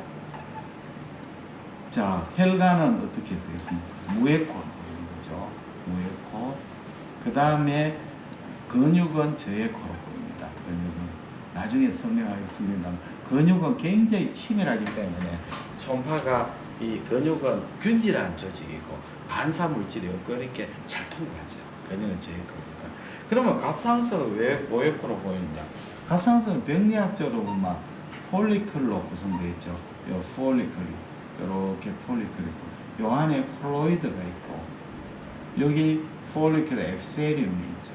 자, 혈관은 어떻게 되겠습니까? 무액으로 보이는 거죠. 무액호. 그 다음에 근육은 저액호로 보입니다. 근육은 나중에 설명하겠습니다. 근육은 굉장히 치밀하기 때문에 초음파가 이 근육은 균질한 조직이고 반사물질이 없고 이렇게 잘 통과하죠. 근육은 저액호입니다. 그러면 갑상선은 왜 모액호로 보이느냐? 갑상선은 병리학적으로 보면 폴리클로 구성되어 있죠. 요 폴리클이 이렇게 폴리클이 있고, 요 안에 콜로이드가 있고, 여기 폴리클 앱세리움이 있죠.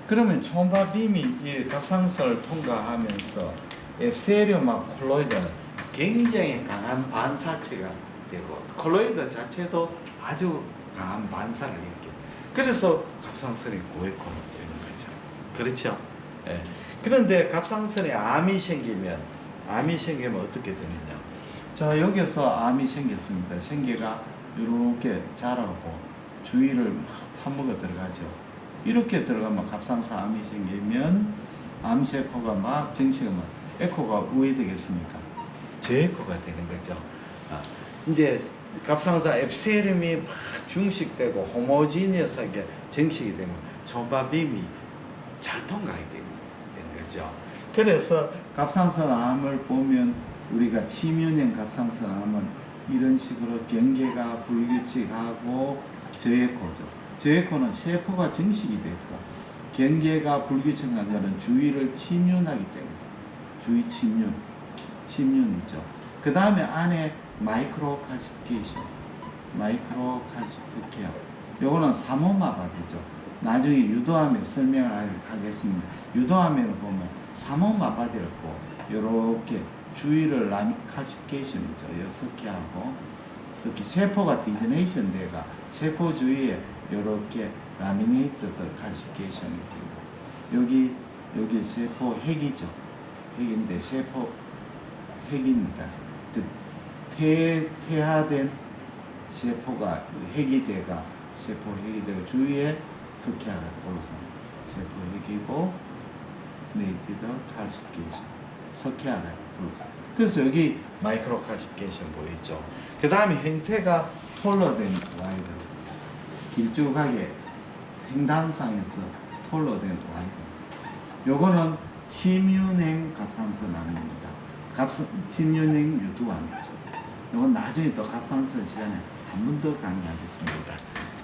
그러면 초음파 빔이 이 갑상선을 통과하면서 앱세리움과 콜로이드는 굉장히 강한 반사체가 되고, 콜로이드 자체도 아주 강한 반사를 일으켜. 그래서 갑상선이 고액호로 보이는 거죠. 그렇죠? 예. 그런데 갑상선에 암이 생기면 어떻게 되느냐? 자, 여기서 암이 생겼습니다. 생기가 이렇게 자라고 주위를 막 파먹어 들어가죠. 이렇게 들어가면 갑상선 암이 생기면 암세포가 막 증식을 막 에코가 우회되겠습니까? 저에코가 되는 거죠. 이제 갑상선 앱세륨이 막 중식되고 호모지니어스하게 증식이 되면 초음파빔이 잘 통과하게 되는 거죠. 그래서 갑상선 암을 보면 우리가 치명형 갑상선 암은 이런 식으로 경계가 불규칙하고 저에코죠. 저에코는 세포가 증식이 됐고 경계가 불규칙한 것은 주위를 침륜하기 때문에 주위 침륜이죠. 그 다음에 안에 마이크로 칼시피케이션, 요거는 삼호마바디죠. 나중에 유도암에 설명을 하겠습니다. 유도암에는 보면 삼호마바디라고 이렇게 주위를 칼시피케이션이죠. 스키하고 스키 세포가 디저네이션 돼가 세포 주위에 이렇게 라미네이트드 칼시피케이션이 되고, 여기 세포 핵이죠. 핵인데 세포 핵입니다. 그 퇴화된 세포가 핵이 돼가 세포 핵이 되고 주위에 스키아가 둘러싼 세포 핵이고 네이티드 칼시피케이션 스키아가 둘러싼. 그래서 여기 마이크로 칼시피케이션 보이죠. 그 다음에 형태가 톨러된 와이드, 길쭉하게 횡단상에서 톨러된 와이드. 요거는 치뮤냉 갑상선 암입니다. 치뮤냉 유두암이죠. 이건 나중에 또 갑상선 시간에 한 번 더 강의하겠습니다.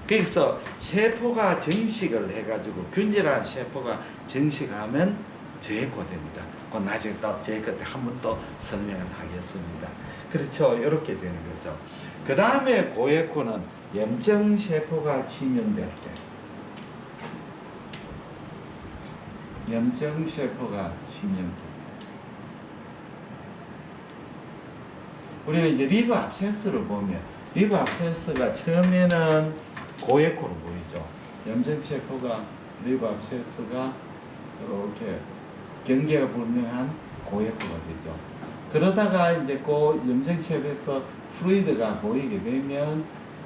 그래서 세포가 증식을 해가지고 균질한 세포가 증식하면 저에코됩니다. 그건 나중에 또 저에코 때 한 번 또 설명을 하겠습니다. 그렇죠. 이렇게 되는 거죠. 그 다음에 고에코는 염증 세포가 침면될 때, 염증 세포가 침면될 때. 우리가 이제 리버 압세스를 보면 리버 압세스가 처음에는 고에코로 보이죠. 염증세포가 리버 압세스가 이렇게 경계가 불명한 고에코가 되죠. 그러다가 이제 그 염색체에서 플루이드가 보이게 되면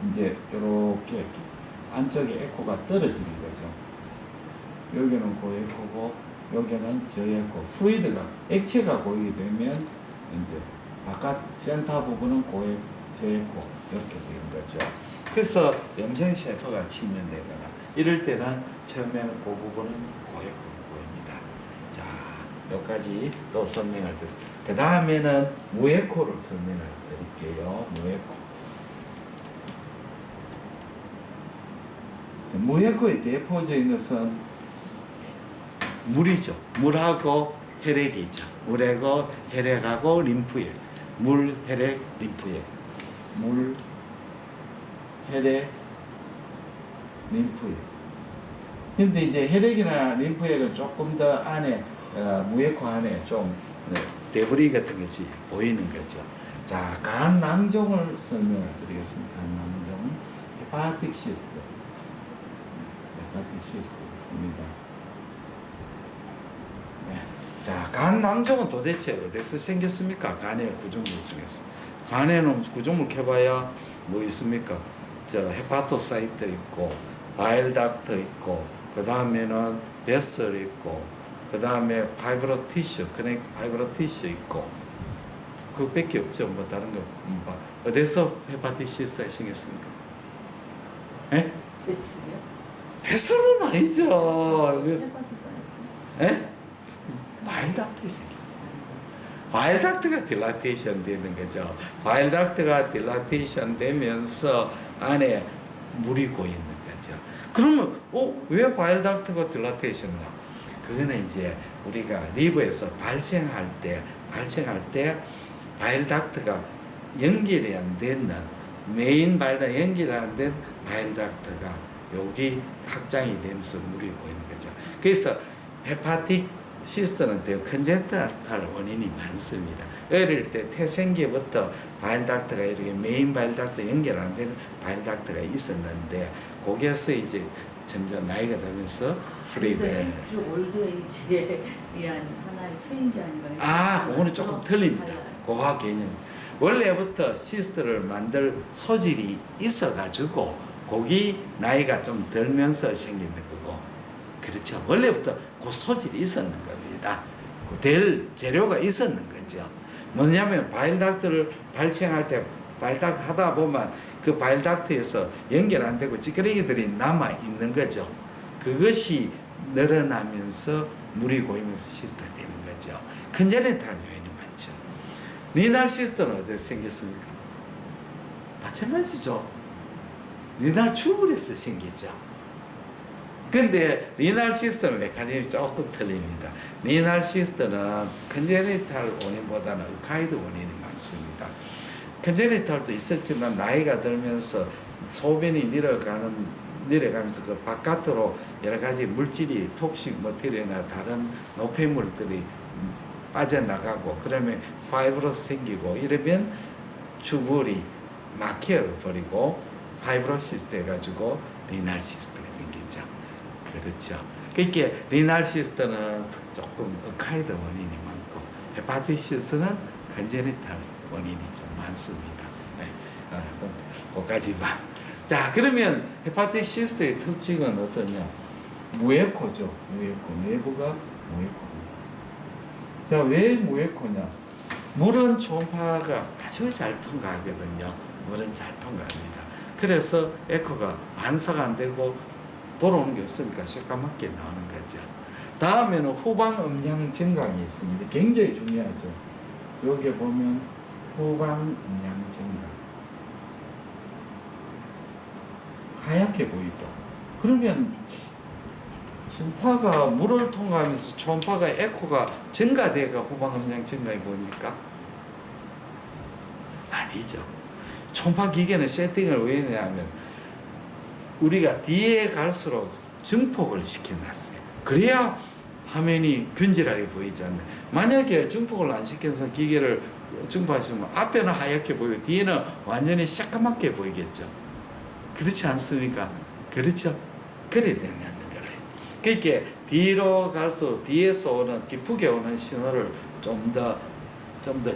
이제 이렇게 안쪽에 에코가 떨어지는 거죠. 여기는 고에코고 여기는 저에코. 플루이드가 액체가 보이게 되면 이제 바깥 센터 부분은 저에코 이렇게 되는 거죠. 그래서 염색체 에코가 측면되거나 이럴 때는 처음에는 그 부분은 고에코로 보입니다. 자, 여기까지 또 설명을 드릴게요. 그 다음에는 무에코를 설명을 드릴게요. 무에코. 무에코의 대표적인 것은 물이죠. 물하고 혈액이죠. 물하고 혈액하고 림프液. 물, 혈액, 림프液. 물, 혈액, 림프液. 근데 이제 혈액이나 림프액은 조금 더 안에 무에코 안에 좀 데브리 같은 것이 보이는 거죠. 자, 간 낭종을 설명을 드리겠습니다. 간 낭종, 헤파틱 시스트. 헤파틱 시스트 있습니다. 네. 자, 간 낭종은 도대체 어디서 생겼습니까? 간의 구조물 중에서. 간에는 구조물 켜봐야 뭐 있습니까? 저 헤파토사이트 있고, 바일닥트 있고, 그 다음에는 베슬 있고, 그 다음에 파이브로 티슈, 커넥트 파이브로 티슈 있고, 그것밖에 없죠. 뭐 다른 거. 어디서 헤파티시스가 생겼습니까? 예? 베스요? 배수는 아니죠. 그래서, 헤파티사이트. 예? 바일닥트 생겨. 바일닥트가 딜라테이션 되는 거죠. 바일닥트가 딜라테이션 되면서 안에 물이 고이는 거죠. 그러면, 왜 바일닥트가 딜라테이션이냐? 그거는 이제 우리가 리버에서 발생할 때 바일닥트가 연결이 안 되는 메인 바일닥트 연결이 안 된 바일닥트가 여기 확장이 되면서 물이 고이는 거죠. 그래서 헤파틱 시스트는 컨젠탈 원인이 많습니다. 어릴 때 태생기부터 바일닥트가 이렇게 메인 바일닥트 연결 안 되는 바일닥트가 있었는데 거기에서 이제 점점 나이가 들면서 그래서 시스트 올드에이지에 의한 하나의 체인지 아닌가요? 그거는 조금 틀립니다. 고화 개념. 원래부터 시스트를 만들 소질이 있어가지고 거기 나이가 좀 들면서 생기는 거고, 그렇죠. 원래부터 그 소질이 있었는 겁니다. 그 될 재료가 있었는 거죠. 뭐냐면 바일닥트를 발생할 때 바일닥트 하다 보면 그 바일닥트에서 연결 안 되고 찌끄레기들이 남아 있는 거죠. 그것이 늘어나면서 물이 고이면서 시스트가 되는 거죠. 컨제니탈 요인이 많죠. 리날 시스트는 어디서 생겼습니까? 마찬가지죠. 리날 튜브에서 생겼죠. 근데 리날 시스트는 메커니즘이 조금 틀립니다. 리날 시스트는 컨제니탈 원인보다는 의카이드 원인이 많습니다. 컨제니탈도 있었지만 나이가 들면서 소변이 내려가면서 그 바깥으로 여러 가지 물질이 톡식 머티리얼이나 다른 노폐물들이 빠져나가고 그러면 파이브로스 생기고 이러면 튜블이 막혀버리고 파이브로시스 돼가지고 리날 시스트가 생기죠. 그렇죠. 그러니까 리날 시스트는 조금 의카이드 원인이 많고 헤파티시스는 컨제니탈 원인이 좀 많습니다. 네. 거기까지만. 자, 그러면 헤파티시스트의 특징은 어떠냐? 무에코죠. 무에코. 내부가 무에코입니다. 자, 왜 무에코냐? 물은 초음파가 아주 잘 통과하거든요. 물은 잘 통과합니다. 그래서 에코가 반사가 안 되고 돌아오는 게 없으니까 새까맣게 나오는 거죠. 다음에는 후방 음량 증강이 있습니다. 굉장히 중요하죠. 여기 보면 후방 음량 증강. 하얗게 보이죠. 그러면 초음파가 물을 통과하면서 초음파가 에코가 증가돼가 후방 음량 증강이 보입니까? 아니죠. 초음파 기계는 세팅을 왜 했냐면 우리가 뒤에 갈수록 증폭을 시켜놨어요. 그래야 화면이 균질하게 보이지 않나요? 만약에 증폭을 안 시켜서 기계를 증폭하시면 앞에는 하얗게 보이고 뒤에는 완전히 새까맣게 보이겠죠. 그렇지 않습니까? 그렇죠? 그래야 되는 거예요. 그렇게 뒤로 갈수록 뒤에서 오는 기쁘게 오는 신호를 좀 더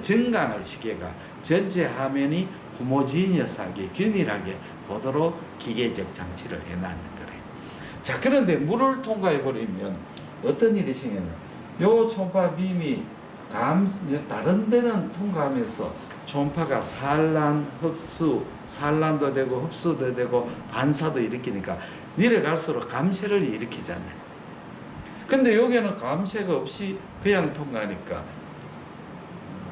증강을 시켜가 전체 화면이 호모지니어스하게 균일하게 보도록 기계적 장치를 해놨는 거래. 자, 그런데 물을 통과해 버리면 어떤 일이 생겨요? 요 초음파 빔이 다른 데는 통과하면서 초음파가 산란도 되고 흡수도 되고 반사도 일으키니까 내려갈수록 감쇄를 일으키잖아요. 근데 여기는 감쇄가 없이 그냥 통과하니까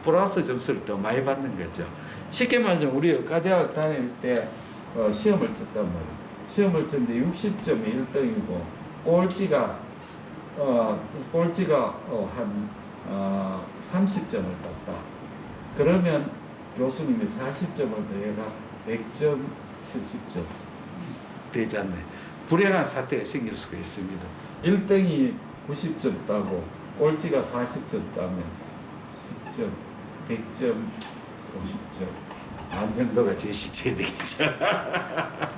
플러스 점수를 더 많이 받는 거죠. 쉽게 말하면 우리 의과대학 다닐 때 시험을 쳤단 말이에요. 시험을 쳤는데 60점이 1등이고 꼴찌가 한 30점을 땄다. 그러면 교수님이 40점을 더해가 100점, 70점 되잖아요. 불행한 사태가 생길 수가 있습니다. 1등이 90점 따고 꼴찌가 40점 따면 10점, 100점, 50점 안정도가 제시돼야 되겠죠.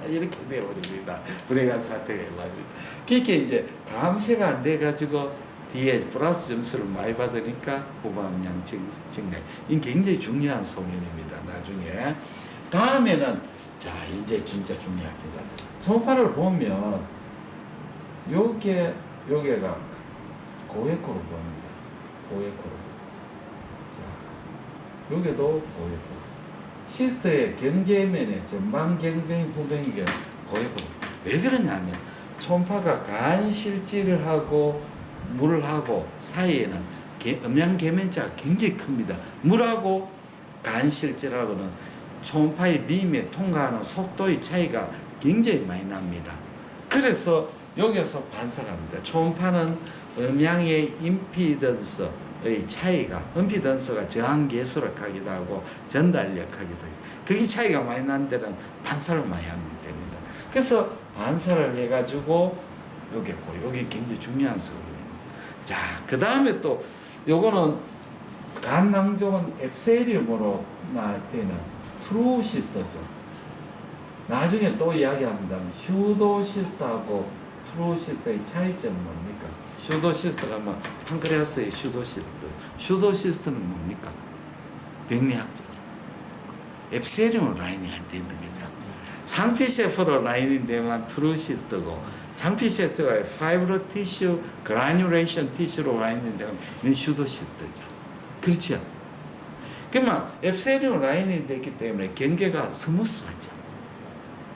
이렇게 되어버립니다. 불행한 사태가 일어납니다. 그렇게 이제 감쇄가 안 돼가지고 뒤에 플러스 점수를 많이 받으니까 후방음량 증가. 이게 굉장히 중요한 소견입니다. 나중에 다음에는 자 이제 진짜 중요합니다. 초음파를 보면 여기가 고에코로 보입니다. 고에코로. 자 여기도 고에코. 시스트의 경계면에 전방 경뱅 후뱅이가 고에코로. 왜 그러냐면 초음파가 간실질을 하고 물하고 사이에는 음양 계면차가 굉장히 큽니다. 물하고 간실질하고는 초음파의 빔에 통과하는 속도의 차이가 굉장히 많이 납니다. 그래서 여기서 반사합니다. 초음파는 음양의 임피던스의 차이가, 임피던스가 저항 계수를 하기도 하고 전달력 하기도 하고 그게 차이가 많이 나는 데는 반사를 많이 하면 됩니다. 그래서 반사를 해가지고 여기 굉장히 중요한 소리입니다. 자, 그 다음에 또 요거는 간낭종은 앱세리움으로 나타내는 트루 시스터죠. 나중에 또 이야기합니다. 슈도 시스터하고 트루 시스터의 차이점은 뭡니까? 슈도 시스터가 뭐 판크레아스의 슈도 시스터. 슈도 시스터는 뭡니까? 병리학적으로 앱세리움 라인이 안 되는 거죠. 상피셰프로 라인이 되면 트루 시스터고 상피셰프가 파이브로 티슈, 그라뉴레이션 티슈로 라인이 되면 슈도 시스터죠. 그렇죠? 그러면 앱세리움 라인이 되기 때문에 경계가 스무스하죠.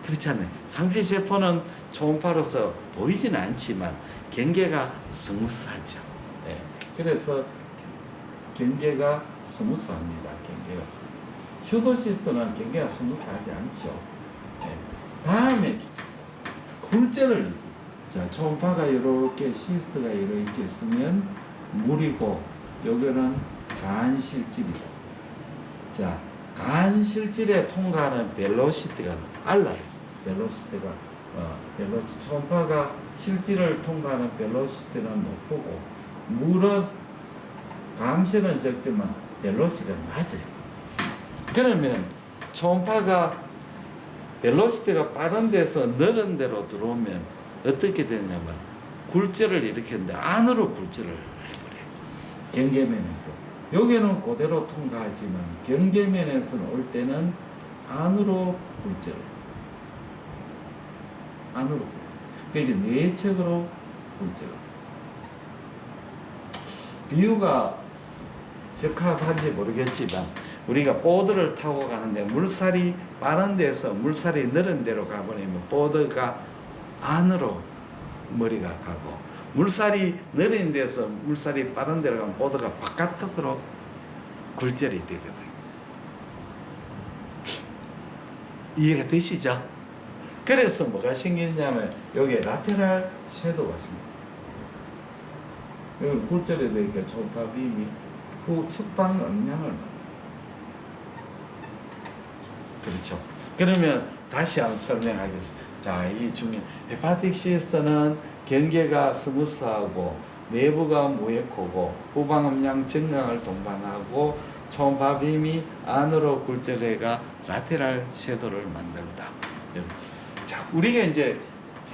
그렇잖아요. 상피셰프는 초음파로서 보이지는 않지만 경계가 스무스하죠. 네. 그래서 경계가 스무스합니다. 경계가 스무스. 슈도 시스터는 경계가 스무스하지 않죠. 네. 다음에 굴절을 자 초음파가 이렇게 시스트가 이렇게 있으면 물이고 여기는 간실질이다. 자 간실질에 통과하는 벨로시티가 알라요. 벨로시티가 초음파가 실질을 통과하는 벨로시티는 높고 물은 감쇄는 적지만 벨로시티가 낮아요. 그러면 초음파가 벨로시티가 빠른 데서 느린 데로 들어오면 어떻게 되냐면 굴절을 일으키는데 안으로 굴절을 해버려요. 경계면에서 여기는 그대로 통과하지만 경계면에서는 올 때는 안으로 굴절. 안으로 굴절. 그러니까 내측으로 굴절. 비유가 적합한지 모르겠지만 우리가 보드를 타고 가는데 물살이 빠른 데서 물살이 느린 데로 가버리면 보드가 안으로 머리가 가고 물살이 느린 데서 물살이 빠른 데로 가면 보드가 바깥으로 굴절이 되거든. 이해가 되시죠? 그래서 뭐가 생기냐면 여기 라테랄 섀도우가 생깁니다. 여기 굴절이 되니까 초음파 빔이 후 측방 음량을 그렇죠. 그러면 다시 한번 설명하겠습니다. 자, 이 중에 헤파틱 시스터는 경계가 스무스하고 내부가 무에코고 후방 음량 증강을 동반하고 초음파 빔이 안으로 굴절해가 라테랄 섀도우를 만든다. 자, 우리가 이제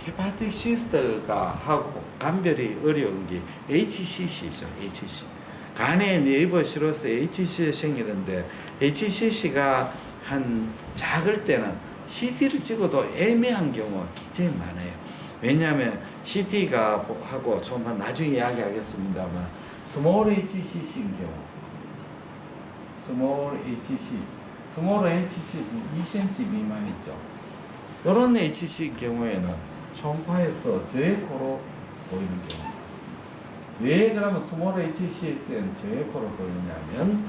헤파티시스가 하고 감별이 어려운 게 HCC죠. HCC. 간에 네이버 시로스 HCC가 생기는데 HCC가 한 작을 때는 CT를 찍어도 애매한 경우가 굉장히 많아요. 왜냐하면 CT가 하고 좀 나중에 이야기하겠습니다만 스몰 HCC인 경우, 스몰 HCC는 2cm 미만 있죠. 이런 HCC인 경우에는 초음파에서 저해코로 보이는 경우가 있습니다. 왜 그러면 스몰 HCC에는 저해코로 보이냐면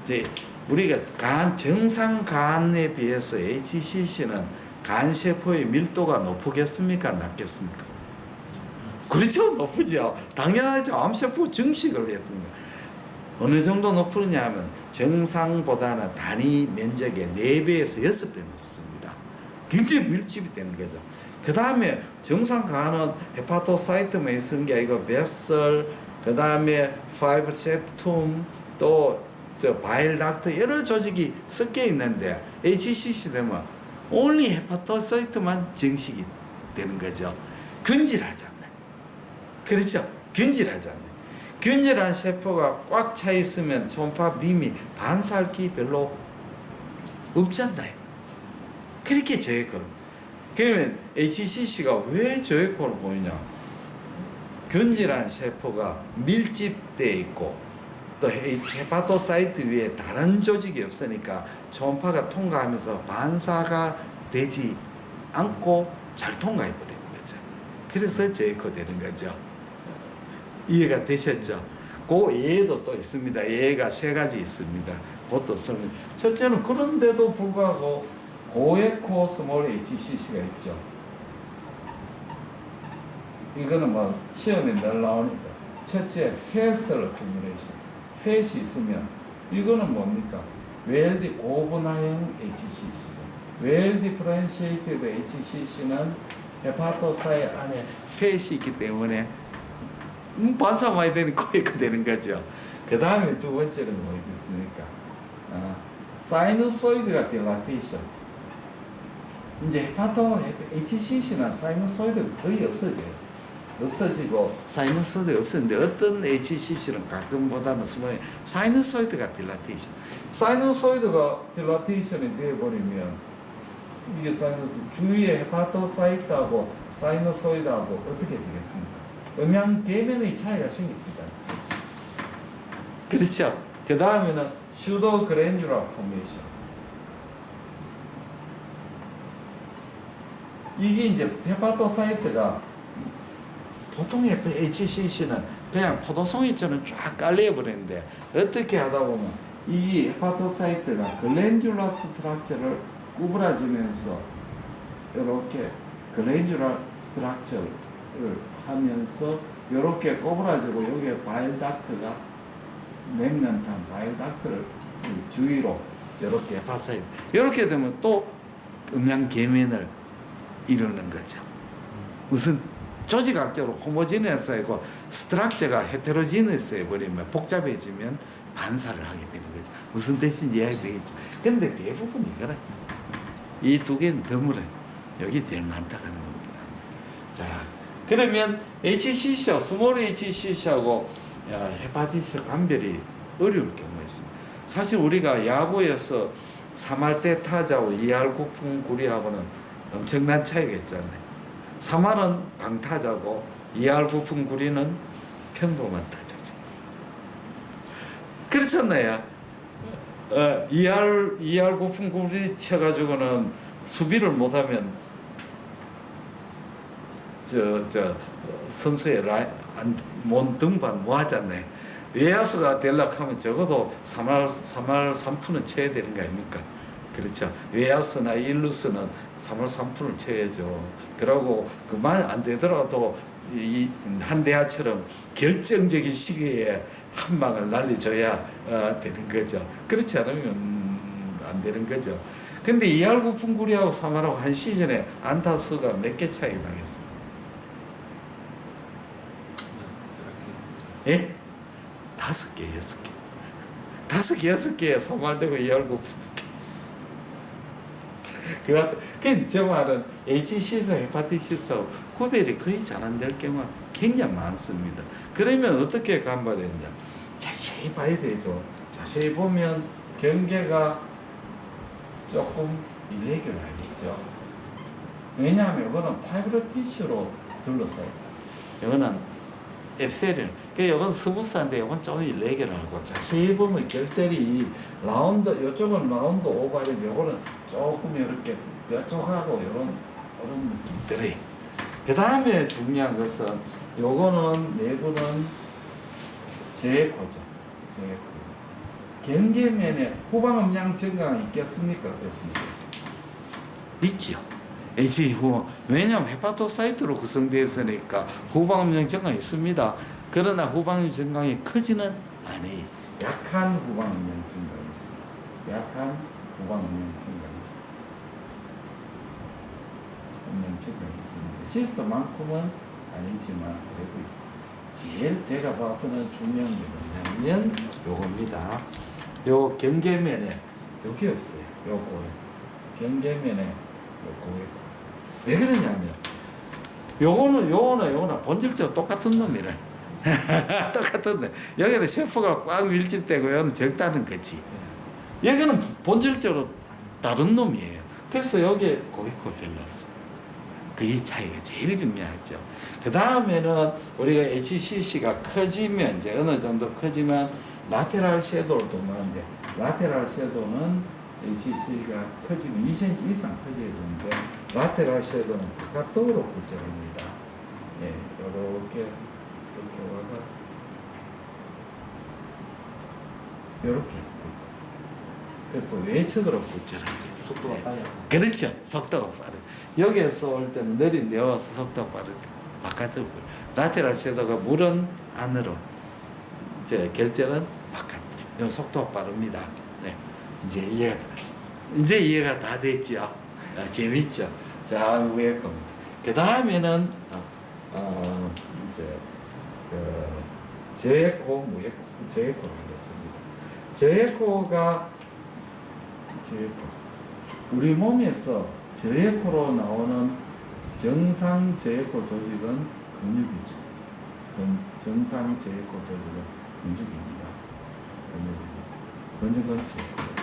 이제 우리가 정상 간에 비해서 HCC는 간 세포의 밀도가 높겠습니까? 낮겠습니까? 그렇죠, 높으죠. 당연하죠. 암세포 증식을 했습니다. 어느 정도 높으냐 하면 정상보다는 단위 면적의 4배에서 6배 높습니다. 굉장히 밀집이 되는 거죠. 그 다음에 정상 간은 헤파토사이트만 있는 게 아니고 베설, 그 다음에 파이브 septum, 또 바일 닥트 여러 조직이 섞여 있는데 HCC 되면 only 헤파토사이트만 증식이 되는 거죠. 균질하지 않네. 그렇죠? 균질하지 않네. 균질한 세포가 꽉 차 있으면 초음파 빔이 반사할 게 별로 없잖아요. 그렇게 저해코를. 그러면 HCC가 왜 저해코를 보이냐? 균질한 세포가 밀집되어 있고 또 헤파토사이트 위에 다른 조직이 없으니까 초음파가 통과하면서 반사가 되지 않고 잘 통과해 버리는 거죠. 그래서 저해코 되는 거죠. 이해가 되셨죠? 그 예도 또 있습니다. 예가 3가지 있습니다. 그것도 설명. 첫째는 그런데도 불구하고 고에코 스몰 HCC가 있죠. 이거는 뭐 시험에 늘 나오니까. 첫째, 페이셜 어큐뮬레이션. 팻이 있으면 이거는 뭡니까? 웰 고분화형 HCC죠. 웰 디퍼런시에이티드 HCC는 헤파토사이 안에 팻이 있기 때문에 반사 많이 되는 고에코 되는 거죠. 그 다음에 두 번째는 뭐겠습니까? 사이누소이드가 딜라테이션. 이제 HCC는 사이누소이드가 거의 없어지고 사이누소이드가 없었는데 어떤 HCC는 가끔 보다면 사이누소이드가 딜라테이션. 사이누소이드가 딜라테이션이 되어버리면 이게 사이누소이드 주위에 헤파토사이트하고 사이누소이드하고 어떻게 되겠습니까? 음양계면의 차이가 생기잖아요. 그렇죠. 그 다음에는 슈도 그랜줄라 포메이션. 이게 이제 헤파토사이트가 보통 HCC는 그냥 포도송이처럼 쫙 깔려버리는데 어떻게 하다 보면 이 헤파토사이트가 글랜듈라 스트럭처를 구부러지면서 이렇게 글랜듈라 스트럭처를 하면서 이렇게 꼬부라지고 여기에 바일 닥트가 맹년탄 바일 닥트를 주위로 이렇게 헤파토사이트 이렇게 되면 또 음양 계면을 이루는 거죠. 무슨 조직학적으로 호모지니어스이고 스트럭처가 헤테로지니어스해 버리면 복잡해지면 반사를 하게 되는 거죠. 무슨 뜻인지 이해되겠죠. 근데 대부분 이거라. 이 두 개는 드물어요. 여기 제일 많다 하는 겁니다. 자, 그러면 HCC하고 스몰 HCC하고 헤파티스 감별이 어려울 경우가 있습니다. 사실 우리가 야구에서 3할 때 타자하고 2할 고풍 구리하고는 엄청난 차이가 있잖아요. 3할은 강타자고 2할 고풍 구리는 평범한 타자죠. 그렇잖아요. 2할 고풍 구리 쳐가지고는 수비를 못하면 선수의 몸 등반 뭐 하잖아요. 외야수가 되려고 하면 적어도 3할 3푼은 쳐야 되는 거 아닙니까? 그렇죠. 외야수나 일루수는 3할 3푼을 쳐야죠. 그러고 그만 안 되더라도 이 한대하처럼 결정적인 시기에 한 방을 날려줘야 되는 거죠. 그렇지 않으면 안 되는 거죠. 근데 2할 9푼 구리하고 3할하고 한 시즌에 안타 수가 몇 개 차이 나겠어요? 예? 5개, 6개. 5개, 6개에 3할 되고 2할 9푼. 그 말은 HCC 헤파티시스 구별이 거의 잘 안 될 경우가 굉장히 많습니다. 그러면 어떻게 간발했냐? 자세히 봐야 되죠. 자세히 보면 경계가 조금 일레귤하겠죠. 왜냐하면 이거는 파이브로 티슈로 둘러싸요. 이거는 앱셀은 이건 스무스한데 이건 좀 일레귤하고 자세히 보면 결절이 라운드 이쪽은 라운드 오발이고 이거는 조금 이렇게 뾰족하고 이런 느낌들이. 그 다음에 중요한 것은 요거는 내부는 제코죠. 제코. 경계면에 후방음량 증가가 있겠습니까? 없습니까? 있죠. 왜냐하면 헤파토사이트로 구성되어 있으니까 후방음량 증강이 있습니다. 그러나 후방음량 증강이 크지는 않아요. 약한 후방음량 증강이 있습니다. 약한 후방음량 증강이 있습니다. 음량 증강이 있습니다. 시스터만큼은 아니지만 그래도 있습니다. 제일 제가 봐서는 중요한 게 뭐냐면 요겁니다. 요 경계면에 여기 없어요. 요거 경계면에 요거 왜 그러냐면 요거는 본질적으로 똑같은 놈이래. 똑같은데 여기는 셰프가 꽉 밀집되고 여기는 적다는 거지. 여기는 본질적으로 다른 놈이에요. 그래서 여기에 고객코 별로 없어. 그게 차이가 제일 중요하죠. 그 다음에는 우리가 HCC가 커지면 이제 어느 정도 커지면 라테랄 섀도우를 동반하는데 라테랄 섀도우는 HCC가 커지면 2cm 이상 커져야 되는데 라테랄 섀도우는 바깥쪽으로 굴절합니다. 예, 이렇게 와가 이렇게 굴절. 그래서 외측으로 굴절합니다. 속도가 빨라요. 그렇죠. 속도가 빠르. 여기에서 올 때는 느린데 와서 속도가 빠르게 바깥으로. 라테랄 섀도우가 물은 안으로, 이제 결절은 바깥으로. 속도가 빠릅니다. 네. 이제 이해가 다 됐죠. 재밌죠. 자, 위에 겁니다. 그 다음에는 이제 제에코, 무에코, 제에코를 하겠습니다. 제에코가 우리 몸에서 저에코로 나오는 정상 저에코 조직은 근육이죠. 정상 저에코 조직은 근육입니다. 근육은 저에코.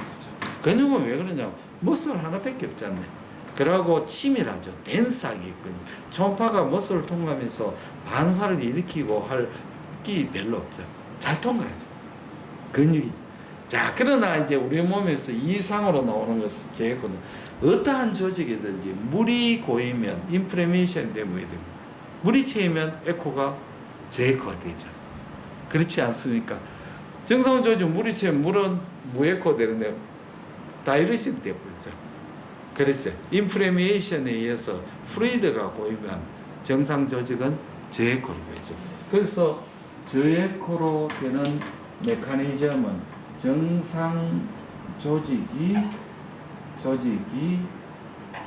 근육은 왜 그러냐? 머슬 하나밖에 없잖아요. 그러고 치밀하죠. 댄스하게 있거든요. 초음파가 머슬을 통과하면서 반사를 일으키고 할 기 별로 없죠. 잘 통과하죠. 근육이죠. 자, 그러나 이제 우리 몸에서 이상으로 나오는 것은 제에코는 어떠한 조직이든지 물이 고이면 인플레메이션이 되면 됩니다. 물이 채이면 에코가 제에코가 되죠. 그렇지 않습니까? 정상 조직 물이 채면 물은 무에코 되는데 다이루시드 되어버리죠. 그렇죠. 인플레메이션에 의해서 프루이드가 고이면 정상 조직은 제에코로 되죠. 그래서 저에코로 되는 메커니즘은 정상 조직이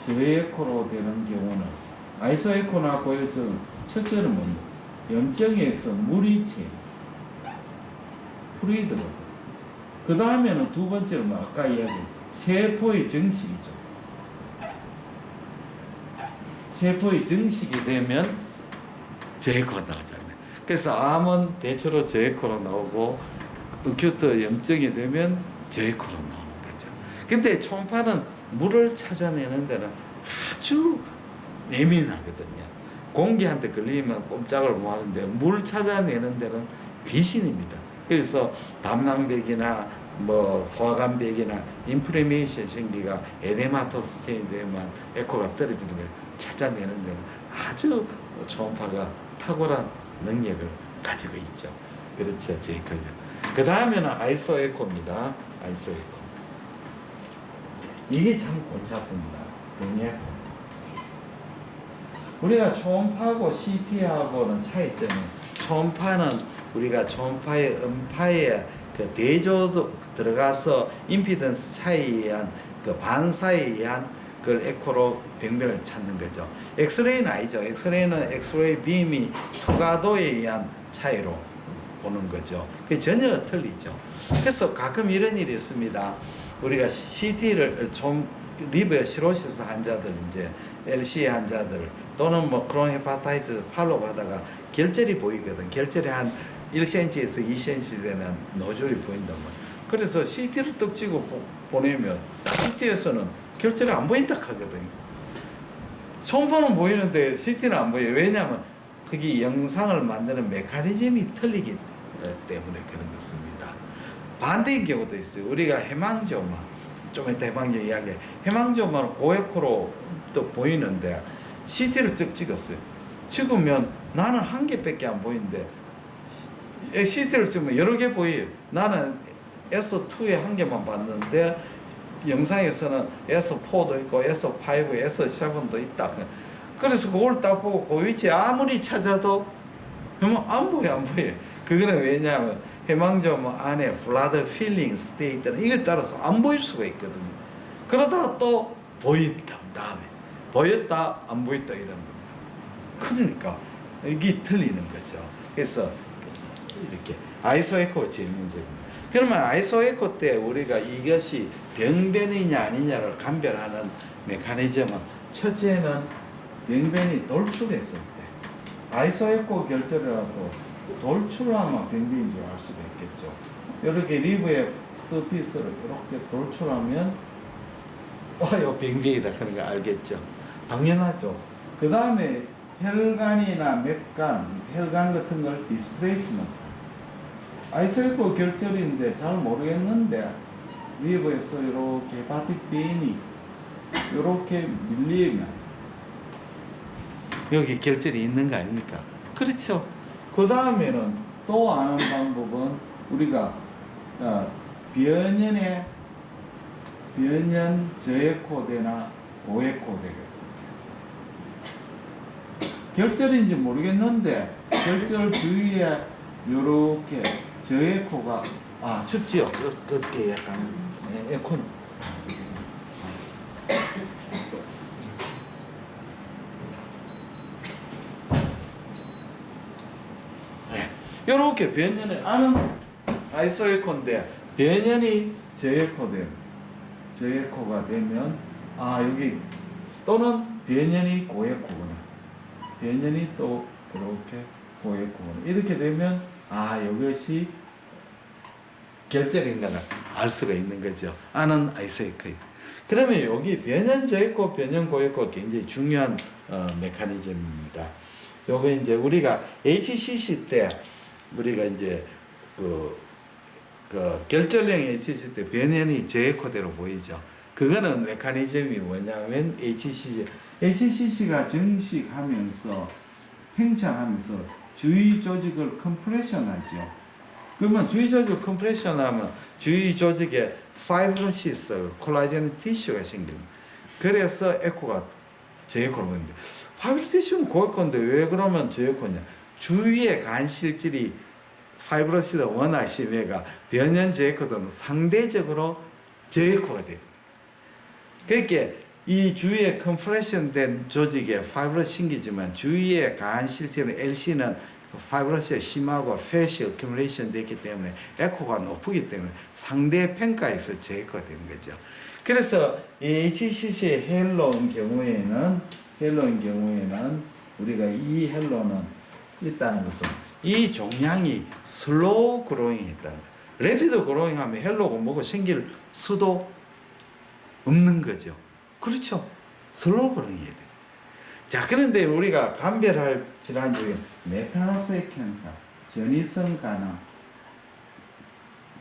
저에코로 되는 경우는 아이소에코나 고혈증 첫째는 뭡니까? 염증에서 물이 채 프루이드가 그 다음에는 두 번째는 뭐 아까 이야기한 세포의 증식이죠. 세포의 증식이 되면 저에코가 나오잖아요. 그래서 암은 대체로 저에코로 나오고 어큐트 염증이 되면 저에코로 나오는 거죠. 근데 초음파는 물을 찾아내는 데는 아주 예민하거든요. 공기한테 걸리면 꼼짝을 못 하는데 물 찾아내는 데는 귀신입니다. 그래서 담낭벽이나 뭐 소화관벽이나 인플레메이션 생기가 에데마토스 체인 되면 에코가 떨어지는 걸 찾아내는 데는 아주 초음파가 탁월한 능력을 가지고 있죠. 그렇죠. 제이커죠. 그 다음에는 아이소 에코입니다. 아이소 에코. 이게 참 골치 아픕니다. 등에코. 우리가 초음파하고 CT하고는 차이점은 초음파는 우리가 초음파의 음파의 그 대조도 들어가서 임피던스 차이에 의한 그 반사에 의한 그걸 에코로 병변을 찾는 거죠. 엑스레이는 아니죠. 엑스레이는 엑스레이 빔이 투과도에 의한 차이로 보는 거죠. 그게 전혀 틀리죠. 그래서 가끔 이런 일이 있습니다. 우리가 CT를 리버 시로시스 환자들 이제 LCA 환자들 또는 뭐 크론 헤파타이티스 팔로 가다가 결절이 보이거든. 결절이 한 1cm에서 2cm 되는 노즐이 보인단 말이야. 그래서 CT를 떡 찍어 보내면 CT에서는 결절이 안 보인다 하거든. 초음파는 보이는데 CT는 안 보여요. 왜냐하면 그게 영상을 만드는 메커니즘이 틀리기 때문에 그런 것입니다. 반대인 경우도 있어요. 우리가 해망조마, 좀 이따 해망조 이야기, 해망조마는 고에코로 또 보이는데 CT를 쭉 찍었어요. 찍으면 나는 한 개밖에 안 보이는데 CT를 찍으면 여러 개 보여요. 나는 S2에 한 개만 봤는데 영상에서는 S4도 있고 S5, S7도 있다. 그래서 그걸 딱 보고 그 위치 아무리 찾아도 안 보여. 그거는 왜냐하면 해망점 안에 플라드 필링 스테이트는 이거에 따라서 안 보일 수가 있거든요. 그러다가 또 보인다 다음에 보였다 안 보였다 이런 겁니다. 그러니까 이게 틀리는 거죠. 그래서 이렇게 아이소 에코 제일 문제입니다. 그러면 아이소 에코 때 우리가 이것이 병변이냐 아니냐를 감별하는 메커니즘은 첫째는 병변이 돌출했을 때 아이소 에코 결절이라도 돌출하면 병변인 줄 알 수가 있겠죠. 이렇게 리브의 서피스를 이렇게 돌출하면 이거 병변이다 그런 거 알겠죠. 당연하죠. 그 다음에 혈관이나 맥관, 혈관 같은 걸 디스플레이스먼트. 아이소에코 결절인데 잘 모르겠는데 리버에서 이렇게 헤파틱 베인이 이렇게 밀리면 여기 결절이 있는 거 아닙니까? 그렇죠. 그 다음에는 또 아는 방법은 우리가 변연 저에코대나 오에코대가 있습니다. 결절인지 모르겠는데 결절 주위에 이렇게 저에코가 춥지요. 그렇게 약간 에코는 이렇게 변연을 아는 아이소에코인데 변연이 저에코가 되면 여기 또는 변연이 고에코구나. 변연이 또 이렇게 고에코구나. 이렇게 되면 이것이 결절인가를 알 수가 있는 거죠. 아는 아이소에코. 그러면 여기 변연 저에코, 변연 고에코 굉장히 중요한 메커니즘입니다. 요거 이제 우리가 HCC 때 우리가 이제 그 결절형 HCC 때 변연이 저에코대로 보이죠. 그거는 메커니즘이 뭐냐면 HCC가 증식하면서 팽창하면서 주위 조직을 컴프레션하죠. 그러면 주위 조직을 컴프레션하면 주위 조직에 파이브로시스, 콜라겐 티슈가 생깁니다. 그래서 에코가 저에코로 보이는데 파이브로 티슈는 고에코인데 왜 그러면 저에코냐? 주위의 간실질이 파이브로시스가 워낙 심해가 변연 저에코들은 상대적으로 저에코가 됩니다. 그러니까 이 주위에 컴프레션된 조직에 파이브로시 생기지만 주위의 간실질은 LC는 파이브로시가 심하고 패시 어큐뮬레이션 됐기 때문에 에코가 높기 때문에 상대 평가에서 저에코가 되는 거죠. 그래서 이 HCC의 헬로인 경우에는 우리가 이 헬로는 있다는 것은 이 종양이 슬로우 그로잉 했다는 거예요. 래피드 그로잉 하면 헬로고 뭐고 생길 수도 없는 거죠. 그렇죠. 슬로우 그로잉 해야 돼요. 자, 그런데 우리가 감별할 질환 중에 메타스의 캔서, 전이성 간암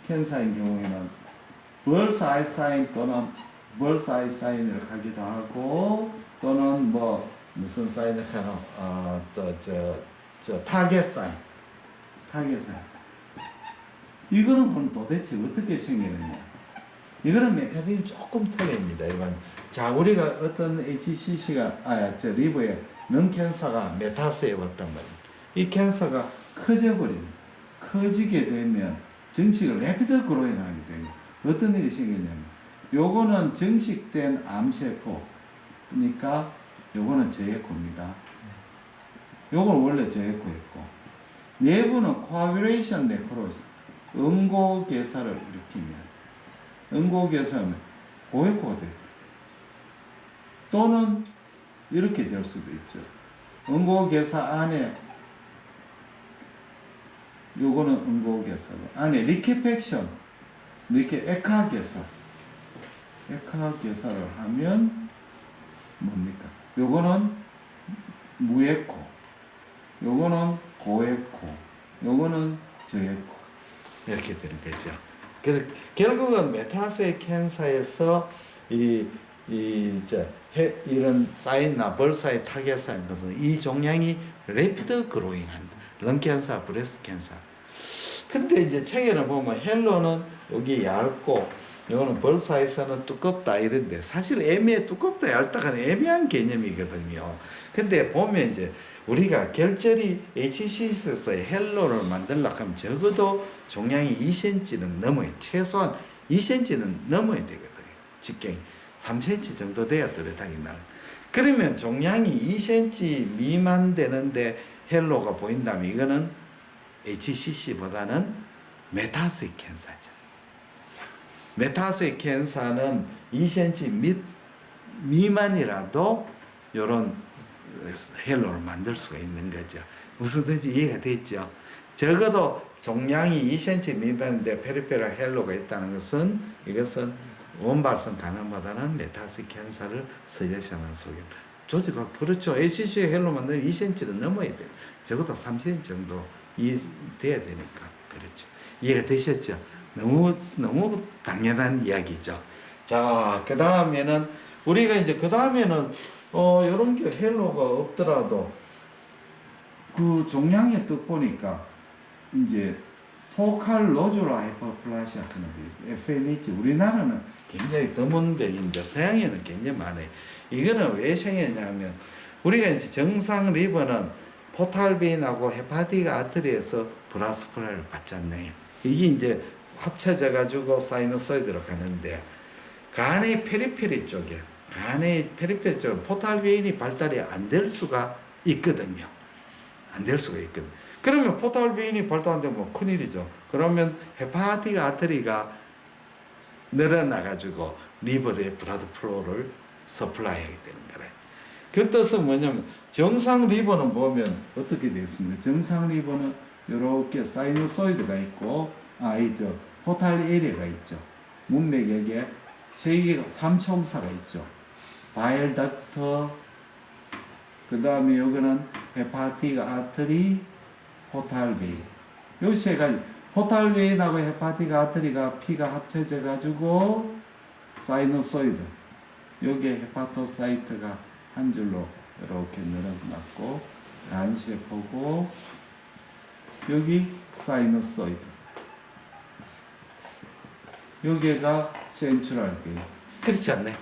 캔서인 경우에는 벌스 아이 사인 또는 벌스 아이 사인을 가기도 하고 또는 뭐 무슨 사인을 가나 타겟 사인 이거는 그럼 도대체 어떻게 생기느냐? 이거는 메커니즘이 조금 틀립니다. 일반. 자, 우리가 어떤 HCC가 리버에 능 캔서가 메타스에 왔단 말이에요. 이 캔서가 커져버립니다. 커지게 되면 증식을 래피드 그로잉 하게 됩니다. 어떤 일이 생기냐면 요거는 증식된 암세포니까 요거는 저에코입니다. 요건 원래 저에코였고 내부는 코아귤레이션 네크로스 응고개사를 일으키면 응고개사는 고에코가 돼요. 또는 이렇게 될 수도 있죠. 응고개사 안에 요거는 응고개사고 안에 리케팩션 이렇게 에카개사를 하면 뭡니까? 요거는 무에코, 요거는 고에코, 요거는 저에코 이렇게 되는 거죠. 결국은 메타세 캔사에서 이런 사인나 벌사의 타겟사인 것은 이 종양이 레피드 그로잉한 런 캔서, 브레스트 캔서. 근데 이제 책에는 보면 헬로는 여기 얇고 이거는 벌사에서는 두껍다 이런데 사실 두껍다 얇다가 애매한 개념이거든요. 근데 보면 이제 우리가 결절이 HCC에서 헬로를 만들려고 하면 적어도 종양이 2cm는 넘어야 최소한 2cm는 넘어야 되거든요. 직경이 3cm 정도 돼야 뚜렷하게 나와요. 그러면 종양이 2cm 미만 되는데 헬로가 보인다면 이거는 HCC보다는 메타스틱 캔서죠. 메타스틱 캔서는 2cm 미만이라도 이런 헬로를 만들 수가 있는 거죠. 무슨 뜻인지 이해가 됐죠? 적어도 종양이 2cm 미만인데 페리페럴 헬로가 있다는 것은 이것은 원발성 간암보다는 메타스틱 캔서를 서제시하는 속에 조직가 그렇죠. HCC 헬로 만들면 2cm는 넘어야 돼요. 적어도 3cm 정도 돼야 되니까 그렇죠. 이해가 되셨죠? 너무 당연한 이야기죠. 자, 그 다음에는 우리가 이제 그 다음에는 이런 게 헬로가 없더라도 그 종양의 뜻 보니까 이제 포칼 노듈라 하이퍼플라시아 하는 게 있어요. FNH 우리나라는 굉장히 드문 병인데 서양에는 굉장히 많아요. 이거는 왜 생겼냐면 우리가 이제 정상 리버는 포탈빈하고 헤파틱 아트리에서 브라스프라를 받잖아요. 이게 이제 합쳐져 가지고 사이노소이드로 가는데 간의 페리페리 쪽에 포탈빈이 발달이 안 될 수가 있거든요. 안 될 수가 있거든. 그러면 포탈빈이 발달 안 되면 큰일이죠. 그러면 헤파틱 아트리가 늘어나 가지고 리버의 브라드 플로우를 서플라이하게 되는 거래. 그 뜻은 뭐냐면 정상 리버는 보면 어떻게 되어 있습니까? 정상 리버는 이렇게 사이노소이드가 있고 포탈 에리어가 있죠. 문맥에게 3총사가 있죠. 바일 덕터 그 다음에 여기는 헤파틱 아트리 포탈 베인 요 세 가지 포탈 베인하고 헤파틱 아트리가 피가 합쳐져 가지고 사이노소이드 여기에 헤파토사이트가 한 줄로 이렇게 늘어났고 간세포고 여기 사이노소이드 여기가 센트럴 베인 그렇지 않네.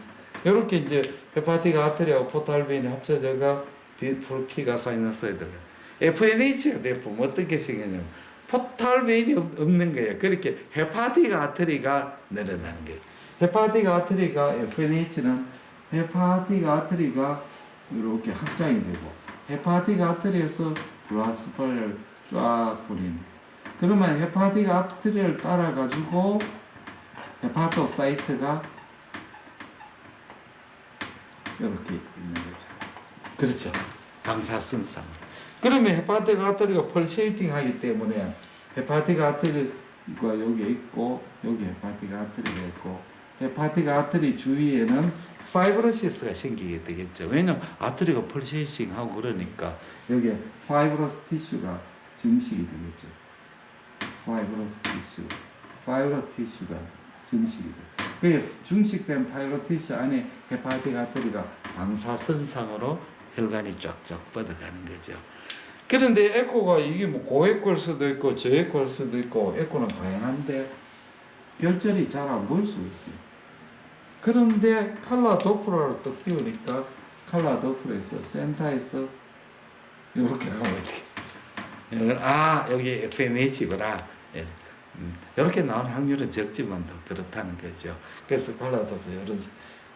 이렇게 이제 헤파틱 아트리하고 포탈 베인이 합쳐져가 피가 사이노소이드가 FNH가 되면 어떻게 생기냐면 포탈 베인이 없는 거예요. 그렇게 헤파틱 아트리가 늘어나는 거예요. 헤파틱 아트리가 FNH는 헤파틱 아트리가 이렇게 확장이 되고 헤파틱 아트리에서 브라스퍼를 쫙 뿌리는 그러면 헤파틱 아트리를 따라 가지고 헤파토사이트가 이렇게 있는 거죠. 그렇죠. 방사선상. 그러면 헤파틱 아트리가 펄세이팅 하기 때문에 헤파틱 아트리가 여기 있고 여기 헤파틱 아트리가 있고 헤파틱 아트리 주위에는 파이브로시스가 생기게 되겠죠. 왜냐면 아트리가 펄세이팅 하고 그러니까 여기에 파이브러스 티슈가 증식이 되겠죠. 파이브러스 티슈가 증식이 돼. 그 증식된 파이브러스 티슈 안에 헤파틱 아트리가 방사선상으로 혈관이 쫙쫙 뻗어가는 거죠. 그런데 에코가 이게 뭐 고에코일 수도 있고 저에코일 수도 있고 에코는 다양한데 결절이 잘 안 보일 수 있어요. 그런데 칼라 도플러를 딱 띄우니까 칼라 도플러에서 센터에서 이렇게 가면 이렇게 여기 FNH구나. 이렇게 나오는 확률은 적지만 더 그렇다는 거죠. 그래서 칼라 도플러 이런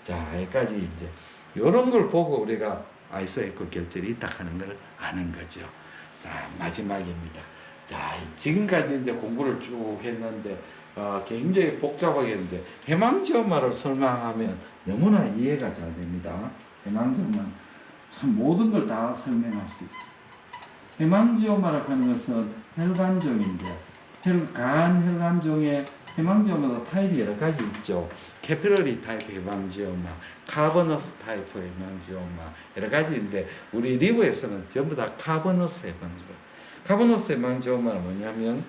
자 여기까지 이제 이런 걸 보고 우리가 아이소에코 결절이 있다 하는 걸 아는 거죠. 자 마지막입니다. 자 지금까지 이제 공부를 쭉 했는데 굉장히 복잡하게 했는데 해망지오마를 설명하면 너무나 이해가 잘 됩니다. 해망지오마는 참 모든 걸 다 설명할 수 있어요. 해망지오마라고 하는 것은 혈관종인데 가한 혈관종에 해망지오마도 타입이 여러 가지 있죠. 캐피러리 타입 해망지오마, 카버너스 타입 해망지오마 여러 가지인데 우리 리브에서는 전부 다 카버너스 해망지오마. 카버너스 해망지오마는 뭐냐면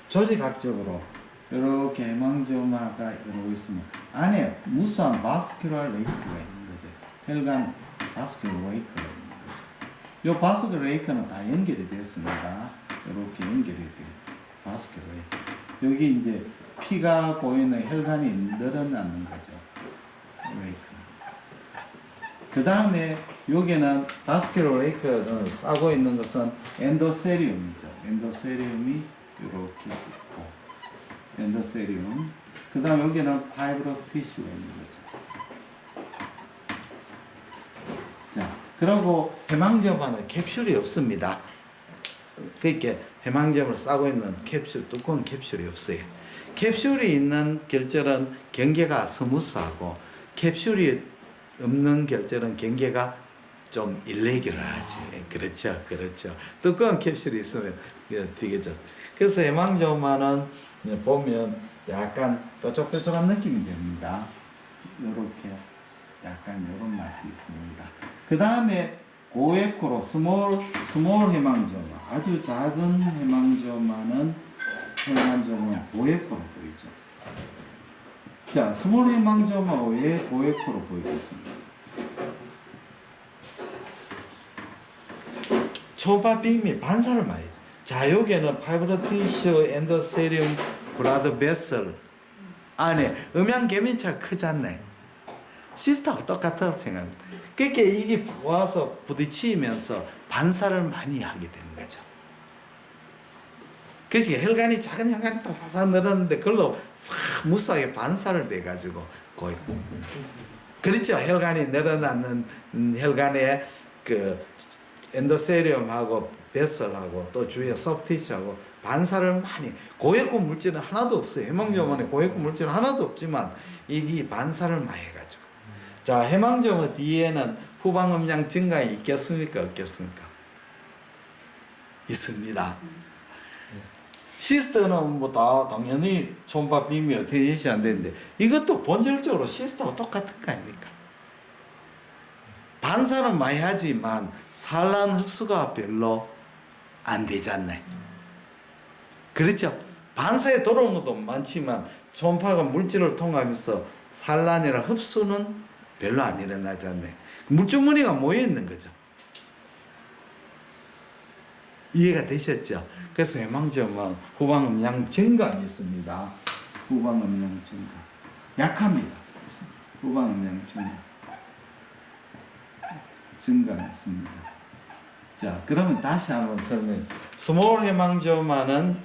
조직학적으로 이렇게 해망지오마가 이러고 있으면 안에 무수한 바스큘러 레이크가 있는 거죠. 혈관 바스큘러 레이크가 있는 거죠. 이 바스큘러 레이크는 다 연결이 됐습니다. 이렇게 연결이 돼요. 바스큘러 레이크. 여기 이제 피가 고이는 혈관이 늘어나는 거죠. 레이크. 그 다음에 여기는 바스큘러 레이크를 싸고 있는 것은 엔도세리움이죠. 엔도세리움이 이렇게 있고, 엔도세리움. 그 다음 여기는 파이브러스 티슈가 있는 거죠. 자, 그리고 해망지오마는 캡슐이 없습니다. 그러니까 해망지오마를 싸고 있는 캡슐, 두꺼운 캡슐이 없어요. 캡슐이 있는 결절은 경계가 스무스하고 캡슐이 없는 결절은 경계가 좀 일레귤러하지. 그렇죠, 그렇죠. 두꺼운 캡슐이 있으면 되겠죠. 그래서 해망지오마는 보면 약간 뾰족뾰족한 느낌이 됩니다. 이렇게 약간 이런 맛이 있습니다. 그 다음에 고에코로 스몰 해망지오마, 아주 작은 해망지오마는 고에코로 보이죠. 자, 스몰 해망지오마가 왜 고에코로 보이겠습니까? 초음파 빅미 반사를 많이 해요. 자, 여기는 파이브러 티슈 엔도세리움 브라드 베슬 안에 음양 계면차가 크지 않네. 시스타하고 똑같다고 생각합니다. 그러니까 이게 와서 부딪히면서 반사를 많이 하게 되는 거죠. 그래서 혈관이 작은 혈관이 다다다 늘었는데 그걸로 확 무수하게 반사를 돼가지고 거의 그렇죠. 혈관이 늘어나는 혈관에 그 엔도세리움하고 베슬하고 또 주위에 소프티시하고 반사를 많이 고액구 물질은 하나도 없어요. 해망지오마에 고액구 물질은 하나도 없지만 이게 반사를 많이 해가지고 자 해망지오마 뒤에는 후방 음량 증가가 있겠습니까? 없겠습니까? 있습니다. 시스트는 뭐 다 당연히 초음파 빔이 어떻게 예시 안 되는데 이것도 본질적으로 시스트하고 똑같은 거 아닙니까? 반사는 많이 하지만 산란 흡수가 별로 안 되지 않나요? 그렇죠? 반사에 돌아온 것도 많지만 초음파가 물질을 통하면서 산란이나 흡수는 별로 안 일어나지 않나요? 물주머니가 모여 있는 거죠. 이해가 되셨죠? 그래서 해망지오마 후방 음량 증가가 있습니다. 후방 음량 증가. 약합니다. 후방 음량 증가가 있습니다. 자, 그러면 다시 한번 설명. 스몰 해망지오마는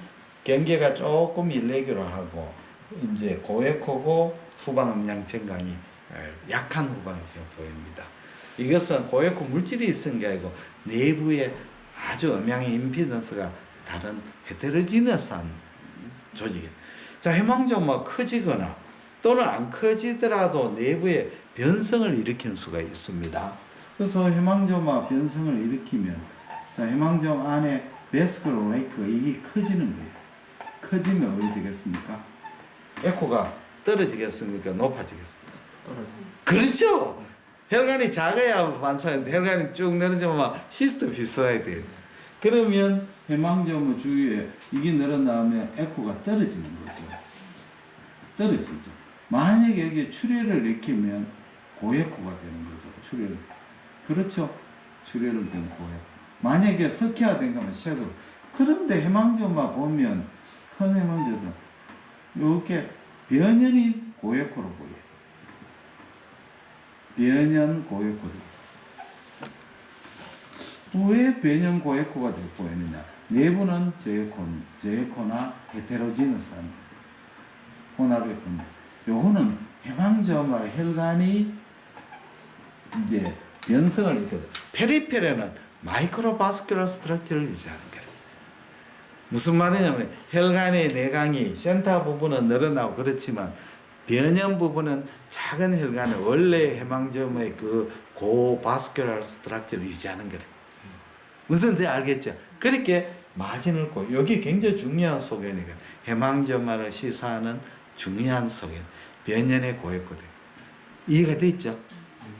경계가 조금 일레귤러하고 이제 고에코고 후방 음량 증강이 약한 후방이 보입니다. 이것은 고에코 물질이 있은 게 아니고 내부에 아주 음양의 임피던스가 다른 헤테로지너스한 조직이에요. 자, 해망지오마가 커지거나 또는 안 커지더라도 내부에 변성을 일으키는 수가 있습니다. 그래서 해망지오마 변성을 일으키면 자, 해망지오마 안에 베스큘러 레이크 이게 커지는 거예요. 커지면 어떻게 되겠습니까? 에코가 떨어지겠습니까? 높아지겠습니까? 그렇죠. 혈관이 작아야 반사인데 혈관이 쭉 늘어지면 시스트 비슷하게 돼요. 그러면 해망지오마 주위에 이게 늘어나면 에코가 떨어지는 거죠. 떨어지죠. 만약에 여기에 출혈을 일으키면 고에코가 되는 거죠. 출혈. 그렇죠. 출혈을 된 고에코. 만약에 석회화된 거면 섀도우. 그런데 해망지오마 보면 큰 해망지오도 이렇게 변연이 고에코로 보여요. 변연 고에코로. 왜 변연 고에코가 되어 보이느냐? 내부는 제에코나 헤테로지너스합니다. 혼합했군요. 요거는 해망지오마 혈관이 이제 변성을 일으켜요. 페리페레는 마이크로바스큘러 스트럭처를 유지하는 거예요. 무슨 말이냐면 혈관의 내강이 센터 부분은 늘어나고 그렇지만 변형 부분은 작은 혈관의 원래 해망점의 그 고바스큘라 스트럭처를 유지하는 거래. 무슨 뜻인지 알겠죠? 그렇게 마진을 고 여기 굉장히 중요한 소견이거든. 해망점화를 시사하는 중요한 소견. 변연의 고에코드. 이해가 됐죠?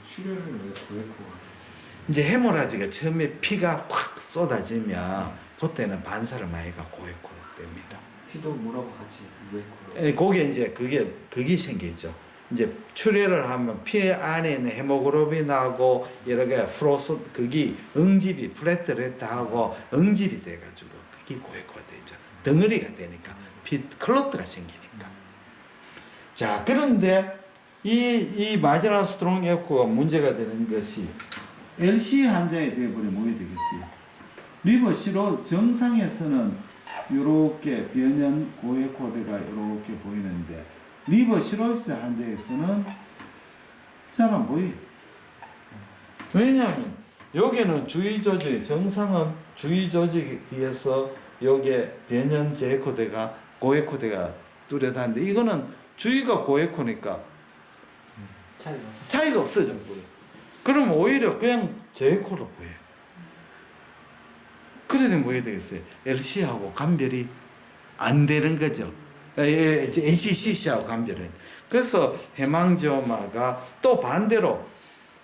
출혈은 왜 고에코가? 이제 헤모라지가 처음에 피가 확 쏟아지면 그때는 반사를 많이 가 고에코 됩니다. 피도 물하고 같이 무에코로. 그게 이제 그게 생기죠. 이제 출혈을 하면 피 안에 있는 헤모글로빈하고 여러 개 프로스 그게 응집이 플레트레트하고 응집이 돼가지고 그게 고에코가 되죠. 덩어리가 되니까 피 클로트가 생기니까. 자 그런데 이 마지노 스트롱 에코가 문제가 되는 것이 LC 환자에 되어버리면 뭐가 되겠어요? 리버시로 정상에서는 이렇게 변형 고에코드가 이렇게 보이는데 리버시로스 환자에서는 잘 안 보여요. 왜냐하면 여기는 주위 조직 정상은 주위 조직에 비해서 여기에 변형 제코드가 고에코드가 뚜렷한데 이거는 주위가 고에코니까 차이가 없어져 보여. 그럼 오히려 그냥 제코로 보여요. 그래도 뭐 해야 되겠어요? LC하고 감별이 안 되는 거죠. HCC하고 감별은. 그래서 해망지오마가 또 반대로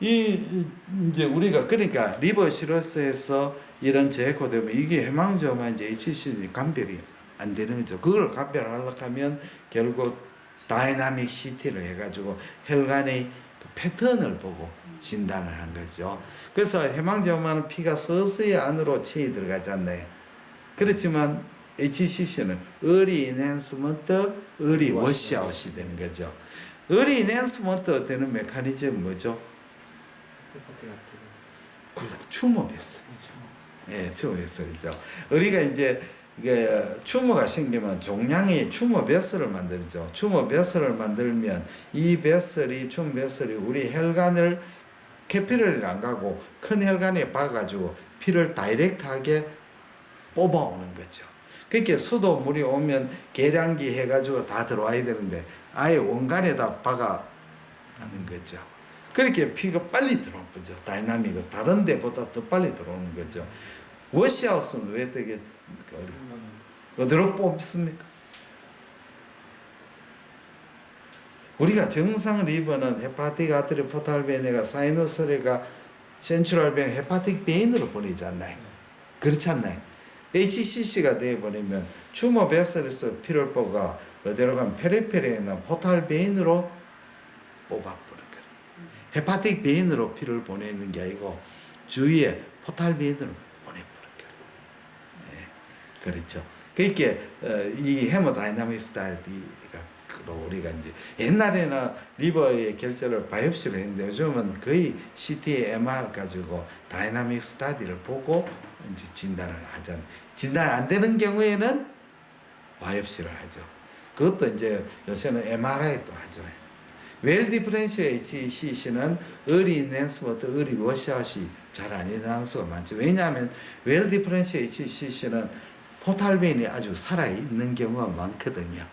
이제 우리가 그러니까 리버시러스에서 이런 제코되면 이게 해망지오마 이제 HCC 감별이 안 되는 거죠. 그걸 감별하려고 하면 결국 다이나믹 CT를 해가지고 혈관의 패턴을 보고 진단을 한 거죠. 그래서 해망지오마는 피가 서서히 안으로 체에 들어가잖아요. 그렇지만 HCC는 early enhancement, early washout이 되는 거죠. early enhancement 되는 메커니즘은 뭐죠? 추모 배설이죠. 예, 추모 배설이죠. 우리가 이제 이게 추모가 생기면 종양이 추모 배설을 만들죠. 추모 배설을 만들면 이 배설이 추모 배설이 우리 혈관을 캐피러리를 안 가고 큰 혈관에 박아가지고 피를 다이렉트하게 뽑아오는 거죠. 그렇게 수도 물이 오면 계량기 해가지고 다 들어와야 되는데 아예 원간에다 박아하는 거죠. 그렇게 피가 빨리 들어오는 거죠. 다이나믹을 다른 데보다 더 빨리 들어오는 거죠. 워시아웃은 왜 되겠습니까? 어디로 뽑습니까? 우리가 정상 리버는 헤파틱 아트리 포탈 베인가 사이너스레가 센트럴 베인 헤파틱 베인으로 보내잖아요. 그렇지 않나요? HCC가 되어버리면 추모 베슬에서 피를 뽑아 어디로 가면 페리페리에 있는 포탈 베인으로 뽑아보는 거예요. 헤파틱 베인으로 피를 보내는 게 아니고 주위에 포탈 베인으로 보내보는 거예요. 네, 그렇죠. 그러니까 이 헤모다이나믹 스타디가 우리가 이제 옛날에는 리버의 결절을 바이옵시를 했는데 요즘은 거의 CT, MR 가지고 다이나믹 스타디를 보고 이제 진단을 하잖아요. 진단 안 되는 경우에는 바이옵시를 하죠. 그것도 이제 요새는 MRI도 하죠. 웰 디퍼런셜 HCC는 early enhancement, early washout이 잘 안 일어나는 수가 많죠. 왜냐하면 웰 디퍼런셜 HCC는 포탈벤이 아주 살아있는 경우가 많거든요.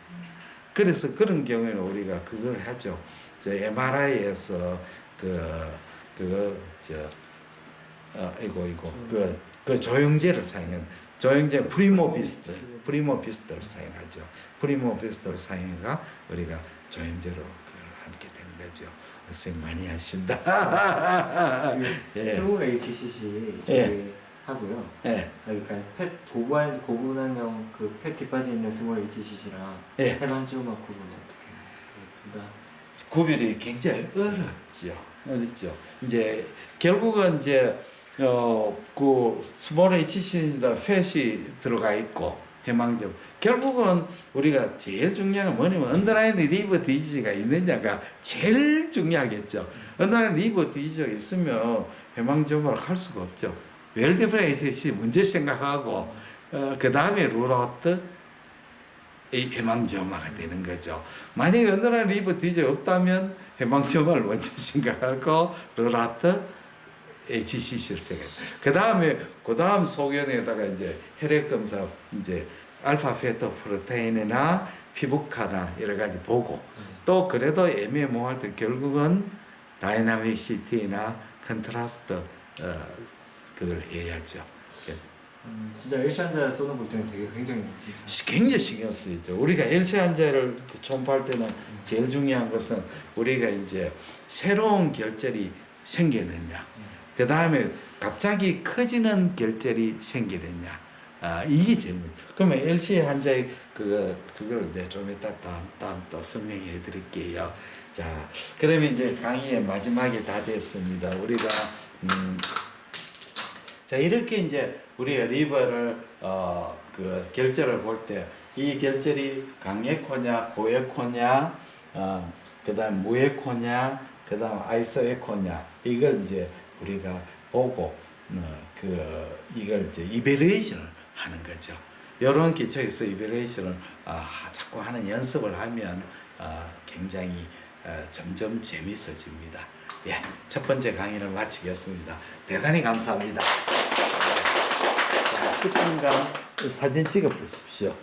그래서 그런 경우에는 우리가 그걸 하죠. MRI에서 그 조영제를 사용해. 조영제 프리모비스트를 사용하죠. 프리모비스트를 사용해가 우리가 조영제로 하게 되는 거죠. 선생님 많이 하신다. 스몰 HCC 예. 하고요. 예. 그러니까 고분한형 그 펫 뒷바지 있는 스몰 HCC랑 예. 해반지오마 구분은 어떻게? 둘 다 구별이 굉장히 어렵죠. 이제 결국은 이제 그 스몰 HCC에다 팻이 들어가 있고 해망점. 결국은 우리가 제일 중요한 건 뭐냐면 언더라인 리버 디지즈가 있느냐가 제일 중요하겠죠. 언더라인 리버 디지즈가 있으면 해망점을 할 수가 없죠. 웰디프레이스시 문제 생각하고 그 다음에 룰아웃 해망점화가 되는 거죠. 만약에 언더라인 리버 디지즈가 없다면 해망점화를 먼저 생각하고 룰아웃 HCC를 생각해요. 그 다음 소견에다가 이제 혈액 검사 이제 알파 페토 프로테인이나 피부과나 여러 가지 보고 또 그래도 애매모호할 때 결국은 다이나미시티나 컨트라스트 그걸 해야죠. 진짜 LC 환자 쏘는 볼 때는 되게 굉장히 진짜 굉장히 신경 쓰이죠. 우리가 LC 환자를 초음파할 때는 제일 중요한 것은 우리가 이제 새로운 결절이 생기느냐, 그 다음에 갑자기 커지는 결절이 생기느냐, 이게 제일 그러면 LC 환자의 그걸 좀 이따 다음 또 설명해 드릴게요. 자, 그러면 이제 강의의 마지막이 다 됐습니다. 우리가 자, 이렇게 이제 우리가 리버를 그 결절을 볼 때 이 결절이 강에코냐 고에코냐 그다음 무에코냐 그다음 아이소에코냐 이걸 이제 우리가 보고 이걸 이제 이베루에이션을 하는 거죠. 이런 기초에서 이베루에이션을 자꾸 하는 연습을 하면 굉장히 점점 재미있어집니다. 예, 첫 번째 강의를 마치겠습니다. 대단히 감사합니다. 10분간 사진 찍어 보십시오.